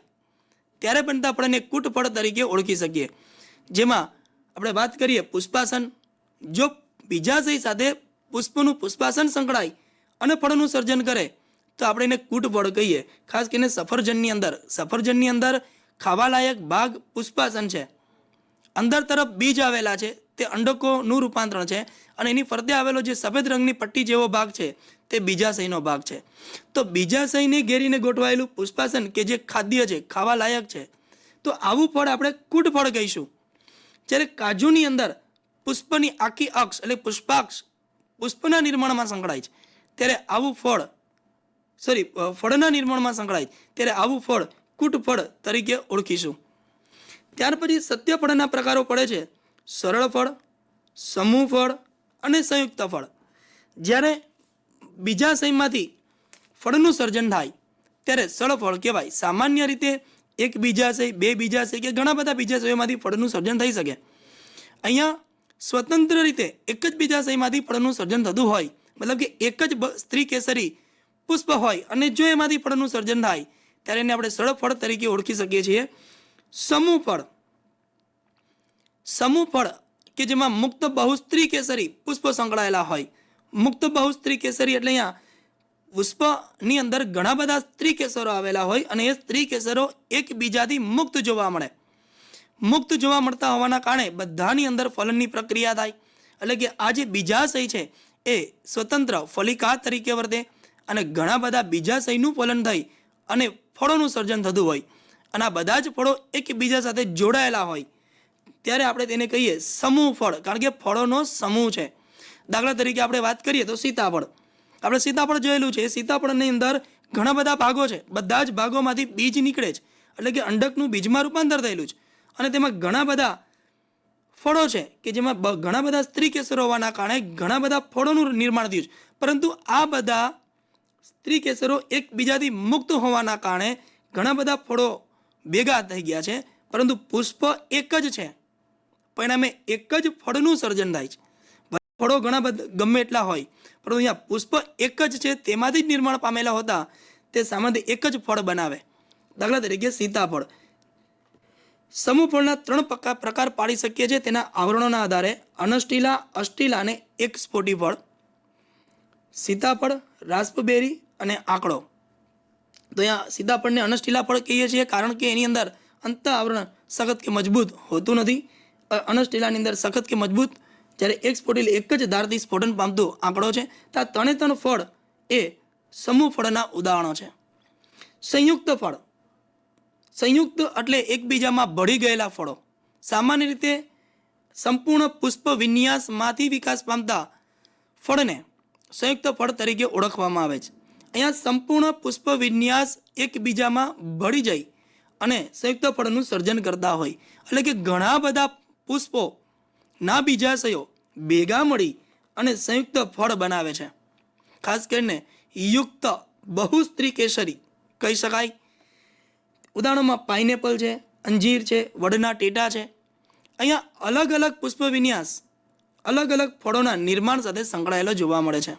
ત્યારે બનતા ફળને કૂટફળ તરીકે ઓળખી શકીએ. જેમાં આપણે વાત કરીએ પુષ્પાસન. જો બીજાશય સાથે પુષ્પનું પુષ્પાસન સંકળાય અને ફળનું સર્જન કરે તો આપણે એને કૂટફળ કહીએ. ખાસ કરીને સફરજનની અંદર ખાવાલાયક ભાગ પુષ્પાસન છે. અંદર તરફ બીજ આવેલા છે તે અંડકોનું રૂપાંતરણ છે અને એની ફરતે આવેલો જે સફેદ રંગની પટ્ટી જેવો ભાગ છે તે બીજાશયનો ભાગ છે. તો બીજાશયને ઘેરીને ગોઠવાયેલું પુષ્પાસન કે જે ખાદ્ય છે, ખાવા લાયક છે, તો આવું ફળ આપણે કૂટફળ કહીશું. જ્યારે કાજુની અંદર પુષ્પની આખી અક્ષ એટલે પુષ્પાક્ષ પુષ્પના નિર્માણમાં સંકળાય છે ત્યારે આવું ફળના નિર્માણમાં સંકળાય ત્યારે આવું ફળ કૂટફળ તરીકે ઓળખીશું. ત્યાર પછી સત્યફળના પ્રકારો પડે છે સરળ ફળ, સમૂહ ફળ અને સંયુક્ત ફળ. જ્યારે બીજાશયમાંથી ફળનું સર્જન થાય ત્યારે સરળ ફળ કહેવાય. સામાન્ય રીતે એક બીજાશય, બે બીજાશય કે ઘણા બધા બીજાશયોમાંથી ફળનું સર્જન થઈ શકે. અહીંયા સ્વતંત્ર રીતે એક જ બીજાશયમાંથી ફળનું સર્જન થતું હોય, મતલબ કે એક જ સ્ત્રી કેસરી પુષ્પ હોય અને જો એમાંથી ફળનું સર્જન થાય ત્યારે એને આપણે સરળ ફળ તરીકે ઓળખી શકીએ છીએ. સમૂહ ફળ કે જેમાં મુક્ત બહુસ્ત્રી કેસરી પુષ્પ સંકળાયેલા હોય. મુક્ત બહુસ્ત્રી કેસરી એટલે અહીંયા પુષ્પની અંદર ઘણા બધા સ્ત્રી કેસરો આવેલા હોય અને એ સ્ત્રી કેસરો એકબીજાથી મુક્ત જોવા મળે. મુક્ત જોવા મળતા હોવાના કારણે બધાની અંદર ફલનની પ્રક્રિયા થાય. એટલે કે આ જે બીજાશય છે એ સ્વતંત્ર ફલિકા તરીકે વર્તે અને ઘણા બધા બીજાશયનું ફલન થઈ અને ફળોનું સર્જન થતું હોય અને આ બધા જ ફળો એકબીજા સાથે જોડાયેલા હોય ત્યારે આપણે તેને કહીએ સમૂહ ફળ, કારણ કે ફળોનો સમૂહ છે. દાખલા તરીકે આપણે વાત કરીએ તો સીતાફળ. આપણે સીતાફળ જોયેલું છે. સીતાફળની અંદર ઘણા બધા ભાગો છે. બધા જ ભાગોમાંથી બીજ નીકળે છે. એટલે કે અંડકનું બીજમાં રૂપાંતર થયેલું છે અને તેમાં ઘણા બધા ફળો છે કે જેમાં ઘણા બધા સ્ત્રી કેસરો હોવાના કારણે ઘણા બધા ફળોનું નિર્માણ થયું છે. પરંતુ આ બધા સ્ત્રી કેસરો એકબીજાથી મુક્ત હોવાના કારણે ઘણા બધા ફળો ભેગા થઈ ગયા છે, પરંતુ પુષ્પ એક જ છે. પરિણામે એક જ ફળનું સર્જન થાય છે. ફળો ઘણા બધા ગમે એટલા હોય પરંતુ અહીંયા પુષ્પ એક જ છે, તેમાંથી જ નિર્માણ પામેલા હોતા તે સામાન્ય એક જ ફળ બનાવે. દાખલા તરીકે સીતાફળ. સમૂહ ફળના 3 પ્રકાર પાડી શકીએ છીએ તેના આવરણોના આધારે: અનષ્ટિલા, અષ્ટિલા અને એક સ્ફોટી ફળ. સીતાફળ, રાસ્પબેરી અને આંકડો. તો અહીંયા સીતાફળને અનષ્ટિલા ફળ કહીએ છીએ કારણ કે એની અંદર અંત આવરણ સખત કે મજબૂત હોતું નથી. અનષ્ટિલાની અંદર સખત કે મજબૂત, જ્યારે એક સ્ફોટીલ એક જ ધારથી સ્ફોટન પામતું આંકડો છે. તો આ 3 ફળ એ સમૂહ ફળના ઉદાહરણો છે. સંયુક્ત ફળ. સંયુક્ત એટલે એકબીજામાં ભળી ગયેલા ફળો. સામાન્ય રીતે સંપૂર્ણ પુષ્પ વિન્યાસમાંથી વિકાસ પામતા ફળને સંયુક્ત ફળ તરીકે ઓળખવામાં આવે છે. અહીંયા સંપૂર્ણ પુષ્પ વિન્યાસ એકબીજામાં ભળી જાય અને સંયુક્ત ફળનું સર્જન કરતા હોય. એટલે કે ઘણા બધા પુષ્પો ના બીજાશયો ભેગા મળી અને સંયુક્ત ફળ બનાવે છે. ખાસ કરીને યુક્ત બહુસ્ત્રી કેસરી કહી શકાય. ઉદાહરણોમાં પાઇનેપલ છે, અંજીર છે, વડના ટેટા છે. અહીંયા અલગ અલગ પુષ્પ વિન્યાસ અલગ અલગ ફળોના નિર્માણ સાથે સંકળાયેલો જોવા મળે છે.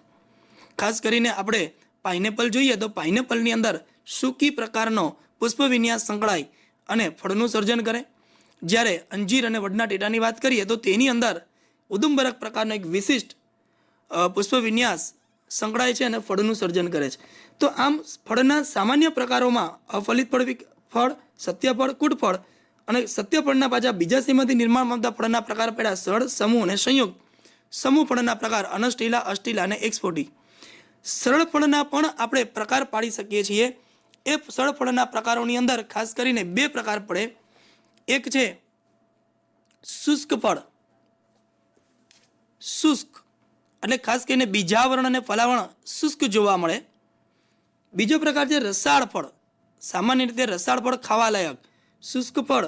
ખાસ કરીને આપણે પાઇનેપલ જોઈએ તો પાઇનેપલની અંદર સૂકી પ્રકારનો પુષ્પ વિન્યાસ સંકળાય અને ફળનું સર્જન કરે. જ્યારે અંજીર અને વડના ટેટાની વાત કરીએ તો તેની અંદર ઉદુંબરક પ્રકારનો એક વિશિષ્ટ પુષ્પ વિન્યાસ સંકળાય છે અને ફળનું સર્જન કરે છે. તો આમ ફળના સામાન્ય પ્રકારોમાં અફલિત ફળ, સત્યફળ, કૂટફળ અને સત્યફળના પાછા બીજાશયમાંથી નિર્માણ પામતા ફળના પ્રકાર પડ્યા સરળ, સમૂહ અને સંયુક્ત. સમૂહ ફળના પ્રકાર અનષ્ટિલા, અષ્ટિલા અને એક્સપોટી. સરળ ફળના પણ આપણે પ્રકાર પાડી શકીએ છીએ. એ સરળ ફળના પ્રકારોની અંદર ખાસ કરીને 2 પ્રકાર પડે. એક છે શુષ્ક ફળ. શુષ્ક એટલે ખાસ કરીને બીજાવરણ અને ફલાવરણ શુષ્ક જોવા મળે. બીજો પ્રકાર છે રસાળ ફળ. સામાન્ય રીતે રસાળ ફળ ખાવા લાયક. શુષ્ક ફળ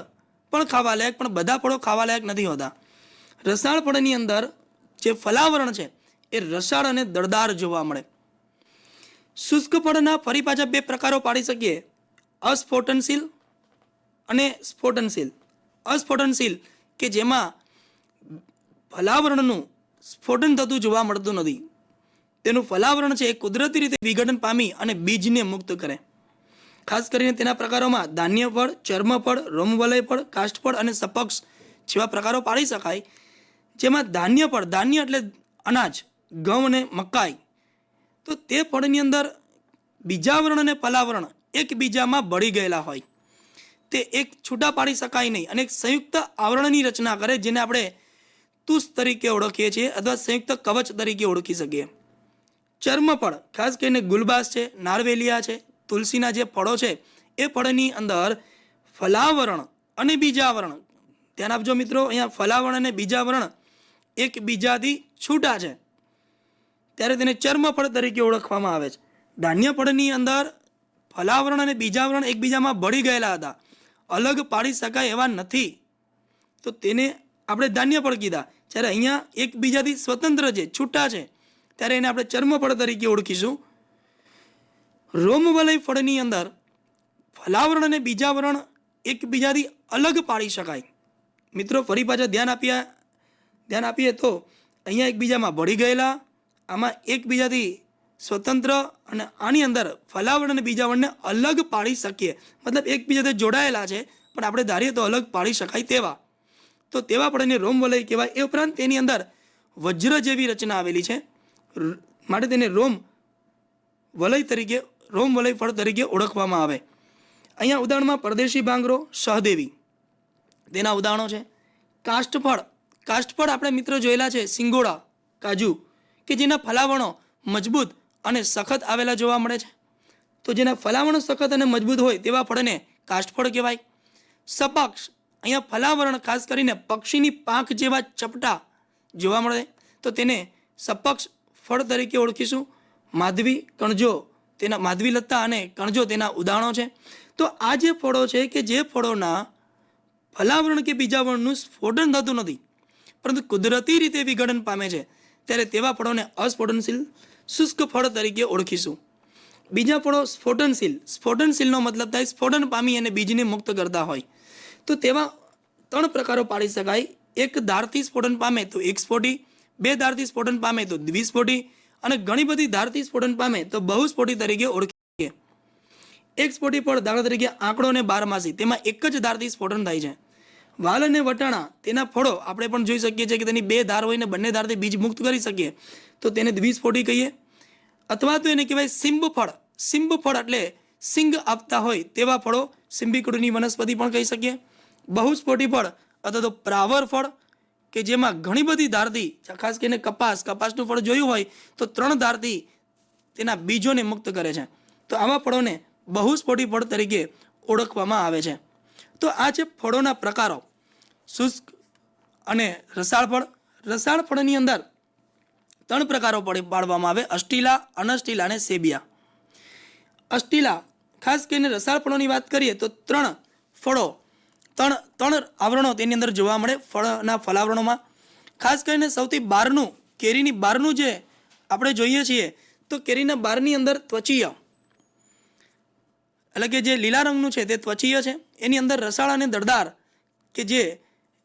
પણ ખાવા લાયક, પણ બધા ફળો ખાવા લાયક નથી હોતા. રસાળ ફળની અંદર જે ફલાવરણ છે એ રસાળ અને દળદાર જોવા મળે. શુષ્ક ફળના ફરી પાછા બે પ્રકારો પાડી શકીએ, અસ્ફોટનશીલ અને સ્ફોટનશીલ. અસ્ફોટનશીલ કે જેમાં ફલાવરણનું સ્ફોટન થતું જોવા મળતું નથી. તેનું ફલાવરણ છે એ કુદરતી રીતે વિઘટન પામી અને બીજને મુક્ત કરે. ખાસ કરીને તેના પ્રકારોમાં ધાન્ય ફળ, ચર્મફળ, રોમવલય ફળ, કાષ્ઠફળ અને સપક્ષ જેવા પ્રકારો પાડી શકાય. જેમાં ધાન્ય ફળ, ધાન્ય એટલે અનાજ, ઘઉં અને મકાઈ, તો તે ફળની અંદર બીજાવરણ અને ફલાવરણ એકબીજામાં ભળી ગયેલા હોય, તે એક છૂટા પાડી શકાય નહીં અને એક સંયુક્ત આવરણની રચના કરે, જેને આપણે તુષ તરીકે ઓળખીએ છીએ અથવા સંયુક્ત કવચ તરીકે ઓળખી શકીએ. ચર્મફળ ખાસ કરીને ગુલબાસ છે, નારવેલિયા છે, તુલસીના જે ફળો છે એ ફળની અંદર ફલાવરણ અને બીજાવરણ, ધ્યાન આપજો મિત્રો, અહીંયા ફલાવરણ અને બીજાવરણ એકબીજાથી છૂટા છે ત્યારે તેને ચર્મફળ તરીકે ઓળખવામાં આવે છે. ધાન્ય ફળની અંદર ફલાવરણ અને બીજાવરણ એકબીજામાં ભળી ગયેલા હતા, અલગ પાડી શકાય એવા નથી, તો તેને આપણે ધાન્ય ફળ કીધા. જ્યારે અહીંયા એકબીજાથી સ્વતંત્ર છે, છૂટા છે, ત્યારે એને આપણે ચર્મફળ તરીકે ઓળખીશું. રોમવલય ફળની અંદર ફલાવરણ અને બીજાવરણ એકબીજાથી અલગ પાડી શકાય. મિત્રો ફરી પાછા ધ્યાન આપીએ તો અહીંયા એકબીજામાં ભળી ગયેલા, આમાં એકબીજાથી સ્વતંત્ર, અને આની અંદર ફલાવરણ અને બીજાવરણને અલગ પાડી શકીએ, મતલબ એકબીજાથી જોડાયેલા છે પણ આપણે ધારીએ તો અલગ પાડી શકાય તેવા, તો તેવા ફળને રોમવલય કહેવાય. એ ઉપરાંત તેની અંદર વજ્ર જેવી રચના આવેલી છે માટે તેને રોમવલય ફળ તરીકે ઓળખવામાં આવે. અહીંયા ઉદાહરણમાં પરદેશી ભાંગરો, સહદેવી તેના ઉદાહરણો છે. કાષ્ઠફળ આપણે મિત્રો જોયેલા છે, સિંગોડા, કાજુ, કે જેના ફલાવરણો મજબૂત અને સખત આવેલા જોવા મળે છે. તો જેના ફલાવરણો સખત અને મજબૂત હોય તેવા ફળને કાષ્ઠફળ કહેવાય. સપક્ષ, અહીંયા ફલાવરણ ખાસ કરીને પક્ષીની પાંખ જેવા ચપટા જોવા મળે તો તેને સપક્ષ ફળ તરીકે ઓળખીશું. માધવી, કણજો, તેના માધવી લત્તા અને કણજો તેના ઉદાહરણો છે. તો આ જે ફળો છે કે જે ફળોના ફલાવરણ કે બીજાવરણનું સ્ફોટન થતું નથી પરંતુ કુદરતી રીતે વિઘટન પામે છે, ત્યારે તેવા ફળોને અસ્ફોટનશીલ શુષ્ક ફળ તરીકે ઓળખીશું. બીજા ફળો સ્ફોટનશીલનો મતલબ થાય સ્ફોટન પામી અને બીજને મુક્ત કરતા હોય. તો તેવા ત્રણ પ્રકારો પાડી શકાય. એક ધારથી સ્ફોટન પામે તો એકસ્ફોટી, બે ધારથી સ્ફોટન પામે તો દ્વિસ્ફોટી, અને ઘણી બધી ધારથી સ્ફોટન પામે તો બહુસ્ફોટી તરીકે ઓળખીએ. એકસ્ફોટી ફળ દાખલા તરીકે આંકડો અને બારમાસી, તેમાં એક જ ધારથી સ્ફોટન થાય છે. વાલ અને વટાણા તેના ફળો આપણે પણ જોઈ શકીએ છીએ કે તેની બે ધાર હોય ને બંને ધારથી બીજ મુક્ત કરી શકીએ તો તેને દ્વિસ્ફોટી કહીએ. અથવા તો એને કહેવાય સિંબફળ. સિંબફળ એટલે સિંગ આપતા હોય તેવા ફળો સિંબિકુળની વનસ્પતિ પણ કહી શકીએ. બહુસ્ફોટી ફળ અથવા તો પ્રાવર ફળ કે જેમાં ઘણી બધી ધારથી, ખાસ કરીને કપાસનું ફળ જોયું હોય તો 3 ધારથી તેના બીજોને મુક્ત કરે છે. તો આવા ફળોને બહુસ્ફોટી ફળ તરીકે ઓળખવામાં આવે છે. તો આ છે ફળોના પ્રકારો, શુષ્ક અને રસાળ ફળ. રસાળ ફળની અંદર 3 પ્રકારો પાડવામાં આવે, અષ્ટિલા, અનષ્ટિલા અને સેબિયા. અષ્ટિલા ખાસ કરીને રસાળ ફળોની વાત કરીએ તો 3 ફળો, 3 આવરણો તેની અંદર જોવા મળે ફળના ફલાવરણોમાં. ખાસ કરીને સૌથી બહારનું, કેરીની બહારનું જે આપણે જોઈએ છીએ તો કેરીના બહારની અંદર ત્વચીય, એટલે કે જે લીલા રંગનું છે તે ત્વચીય છે. એની અંદર રસાળ અને દળદાર કે જે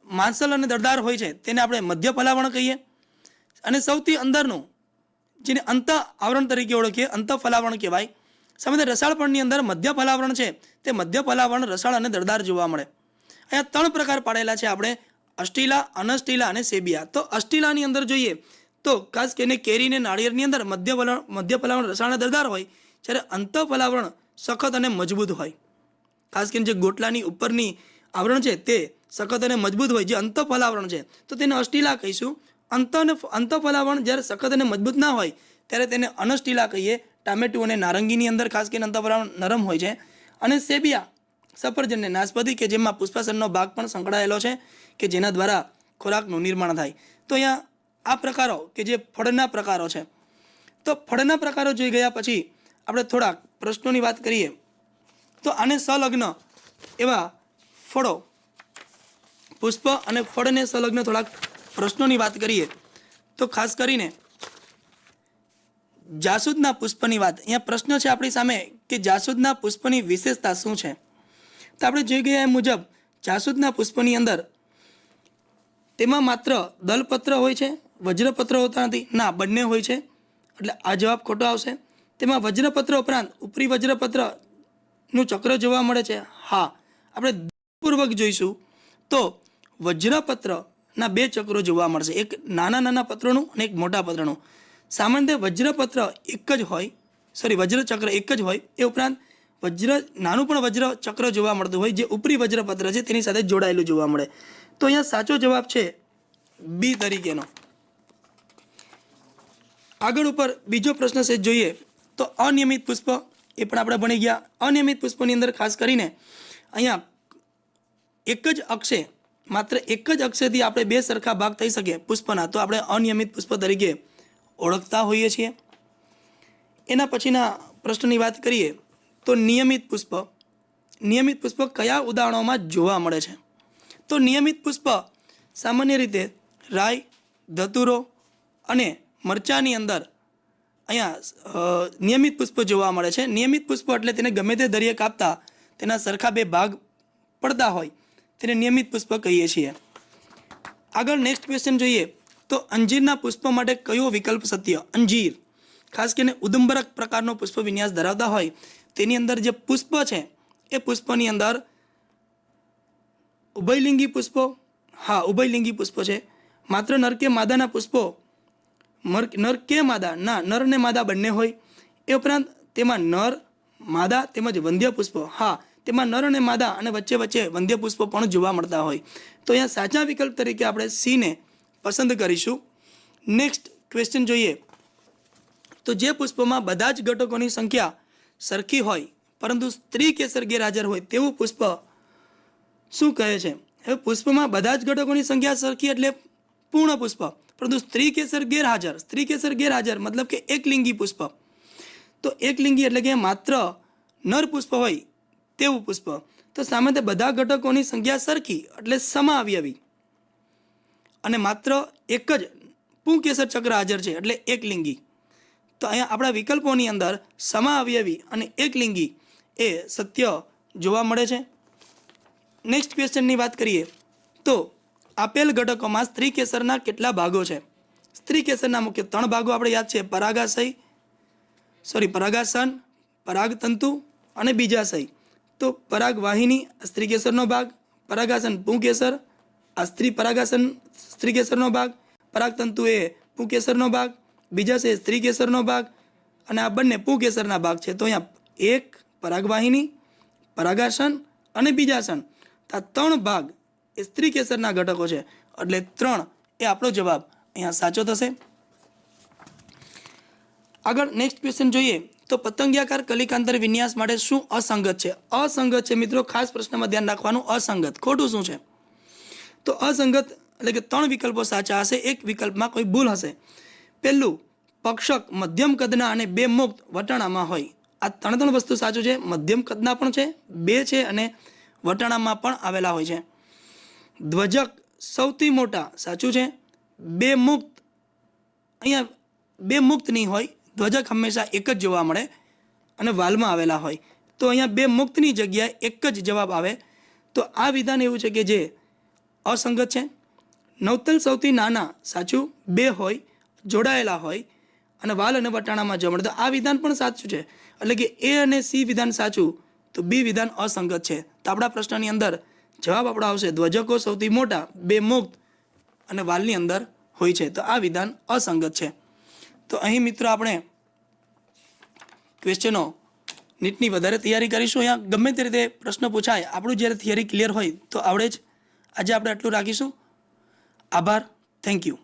માંસલ અને દળદાર હોય છે તેને આપણે મધ્ય ફલાવરણ કહીએ. અને સૌથી અંદરનું જેને અંત આવરણ તરીકે ઓળખીએ, અંત ફલાવરણ કહેવાય. સામે રસાળ ફળની અંદર મધ્ય ફલાવરણ છે તે મધ્ય ફલાવરણ રસાળ અને દળદાર જોવા મળે. અહીંયા 3 પ્રકાર પાડેલા છે આપણે, અષ્ટિલા, અનષ્ટિલા અને સેબિયા. તો અષ્ટિલાની અંદર જોઈએ તો ખાસ કરીને કેરીને નાળિયેરની અંદર મધ્ય ફલાવરણ રસાળ અને દળદાર હોય, જ્યારે અંત ફલાવરણ સખત અને મજબૂત હોય. ખાસ કરીને જે ગોટલાની ઉપરની આવરણ છે તે સખત અને મજબૂત હોય, જે અંત ફલાવરણ છે તો તેને અષ્ટિલા કહીશું. અંત ફલાવરણ જ્યારે સખત અને મજબૂત ના હોય ત્યારે તેને અનષ્ટિલા કહીએ. ટામેટું અને નારંગીની અંદર ખાસ કરીને અંત ફલાવરણ નરમ હોય છે. અને સેબિયા, સફરજન અને નાશપતી કે જેમાં પુષ્પાસનનો ભાગ પણ સંકળાયેલો છે કે જેના દ્વારા ખોરાકનું નિર્માણ થાય. તો અહીંયા આ પ્રકારો કે જે ફળના પ્રકારો છે. તો ફળના પ્રકારો જોઈ ગયા પછી આપણે થોડાક પ્રશ્નોની વાત કરીએ તો આને સંલગ્ન એવા ફળો પુષ્પ અને ફળને સંલગ્ન થોડાક પ્રશ્નોની વાત કરીએ તો ખાસ કરીને જાસૂદના પુષ્પની વાત. અહીંયા પ્રશ્ન છે આપણી સામે કે જાસૂદના પુષ્પની વિશેષતા શું છે. તો આપણે જોઈ ગયા એ મુજબ જાસૂદના પુષ્પની અંદર તેમાં માત્ર દલપત્ર હોય છે, વજ્રપત્ર હોતા નથી. ના, બંને હોય છે, એટલે આ જવાબ ખોટો આવશે. તેમાં વજ્રપત્ર ઉપરાંત ઉપરી વજ્રપત્રનું ચક્ર જોવા મળે છે. હા, આપણે પૂર્વક જોઈશું તો વજ્રપત્રના બે ચક્રો જોવા મળશે, એક નાના નાના પત્રોનું અને એક મોટા પત્રનું. સામાન્ય વજ્રપત્ર એક જ હોય, વજ્રચક્ર એક જ હોય. એ ઉપરાંત નાનું પણ વજ્ર ચક્ર જોવા મળતું હોય, જે ઉપરી વજ્રપત્ર છે તેની સાથે જોડાયેલું જોવા મળે. તો અહીંયા સાચો જવાબ છે બી તરીકેનો. આગળ ઉપર બીજો પ્રશ્ન છે જોઈએ તો અનિયમિત પુષ્પ, એ પણ આપણે ભણી ગયા. અનિયમિત પુષ્પની અંદર ખાસ કરીને અહીંયા એક જ અક્ષે, માત્ર એક જ અક્ષેથી આપણે બે સરખા ભાગ થઈ શકે પુષ્પના, તો આપણે અનિયમિત પુષ્પ તરીકે ઓળખતા હોઈએ છીએ. એના પછીના પ્રશ્નની વાત કરીએ તો નિયમિત પુષ્પ. નિયમિત પુષ્પ કયા ઉદાહરણોમાં જોવા મળે છે? તો નિયમિત પુષ્પ સામાન્ય રીતે રાઈ, ધતુરો અને મરચાની અંદર અહીંયા નિયમિત પુષ્પ જોવા મળે છે. નિયમિત પુષ્પ એટલે તેને ગમે તે દરિયે કાપતા તેના સરખા બે ભાગ પડતા હોય તેને નિયમિત પુષ્પ કહીએ છીએ. આગળ નેક્સ્ટ ક્વેશ્ચન જોઈએ તો અંજીરના પુષ્પ માટે કયો વિકલ્પ સત્ય? અંજીર ખાસ કરીને ઉદુંબરક પ્રકારનો પુષ્પ વિન્યાસ ધરાવતા હોય તેની અંદર જે પુષ્પ છે એ પુષ્પની અંદર ઉભયલિંગી પુષ્પો, હા ઉભયલિંગી પુષ્પ છે. માત્ર નર કે માદાના પુષ્પો, નર કે માદા, ના નર ને માદા બંને હોય. એ ઉપરાંત તેમાં નર, માદા તેમજ વંધ્ય પુષ્પો, હા તેમાં નર અને માદા અને વચ્ચે વચ્ચે વંધ્ય પુષ્પો પણ જોવા મળતા હોય. તો અહીંયા સાચા વિકલ્પ તરીકે આપણે સી ને પસંદ કરીશું. નેક્સ્ટ ક્વેશ્ચન જોઈએ તો જે પુષ્પમાં બધા જ ઘટકોની સંખ્યા સરખી હોય પરંતુ સ્ત્રી કેસર ગેરહાજર હોય તેવું પુષ્પ શું કહે છે? હવે પુષ્પમાં બધા જ ઘટકોની સંખ્યા સરખી એટલે પૂર્ણ પુષ્પ, પરંતુ સ્ત્રી કેસર ગેરહાજર. સ્ત્રી કેસર ગેરહાજર મતલબ કે એકલિંગી પુષ્પ. તો એકલિંગી એટલે કે માત્ર નર પુષ્પ હોય તેવું પુષ્પ. તો સામાન્ય બધા ઘટકોની સંખ્યા સરખી એટલે સમાવયવી અને માત્ર એક જ પુંકેસર ચક્ર હાજર છે એટલે એકલિંગી. તો અહીંયા આપણા વિકલ્પોની અંદર સમાવયવી અને એકલિંગી એ સત્ય જોવા મળે છે. નેક્સ્ટ ક્વેશ્ચનની વાત કરીએ તો આપેલ ઘટકોમાં સ્ત્રી કેસરના કેટલા ભાગો છે? સ્ત્રી કેસરના મુખ્ય 3 ભાગો આપણે યાદ છે, પરાગાસન, પરાગતંતુ અને બીજાશય. તો પરાગવાહિની સ્ત્રી કેસરનો ભાગ, પરાગાસન પુંકેસર આ પરાગાસન સ્ત્રી કેસરનો ભાગ, પરાગતંતુ એ પુંકેસરનો ભાગ, બીજાશય સ્ત્રી કેસરનો ભાગ અને આ બંને પુંકેસરના ભાગ છે. તો અહીંયા એક પરાગવાહિની, પરાગાસન અને બીજાસન, આ 3 ભાગ એ સ્ત્રી કેસરના ઘટકો છે એટલે 3 એ આપણો જવાબ અહીંયા સાચો થશે. આગળ નેક્સ્ટ ક્વેશ્ચન જોઈએ તો પતંગિયાકાર કલિકાંતર વિન્યાસ માટે શું અસંગત છે? અસંગત છે મિત્રો, ખાસ પ્રશ્નમાં ધ્યાન રાખવાનું. અસંગત ખોટું શું છે? તો અસંગત એટલે કે 3 વિકલ્પો સાચા હશે, એક વિકલ્પમાં કોઈ ભૂલ હશે. પહેલું, પક્ષક મધ્યમ કદના અને 2 મુક્ત વટાણામાં હોય. આ 3 વસ્તુ સાચું છે. મધ્યમ કદના પણ છે, 2 છે અને વટાણામાં પણ આવેલા હોય છે. ધ્વજક સૌથી મોટા સાચું છે. 2 મુક્ત, અહીંયા 2 મુક્ત નહીં હોય, ધ્વજક હંમેશા એક જ જોવા મળે અને વાલમાં આવેલા હોય. તો અહીંયા 2 મુક્તની જગ્યાએ એક જ જવાબ આવે. તો આ વિધાન એવું છે કે જે અસંગત છે. નવતલ સૌથી નાના સાચું, 2 હોય, જોડાયેલા હોય અને વાલ અને વટાણામાં જોવા મળે. તો આ વિધાન પણ સાચું છે, એટલે કે એ અને સી વિધાન સાચું, તો બી વિધાન અસંગત છે. તો આપણા પ્રશ્નની અંદર જવાબ આપણો આવશે ધ્વજકો સૌથી મોટા, 2 મુક્ત અને વાલની અંદર હોય છે. તો આ વિધાન અસંગત છે. તો અહીં મિત્રો આપણે ક્વેશ્ચનો નીટની વધારે તૈયારી કરીશું. અહીંયા ગમે તે રીતે પ્રશ્ન પૂછાય, આપણું જ્યારે થિયરી ક્લિયર હોય તો આવડે જ. આજે આપણે આટલું રાખીશું. આભાર. Thank you.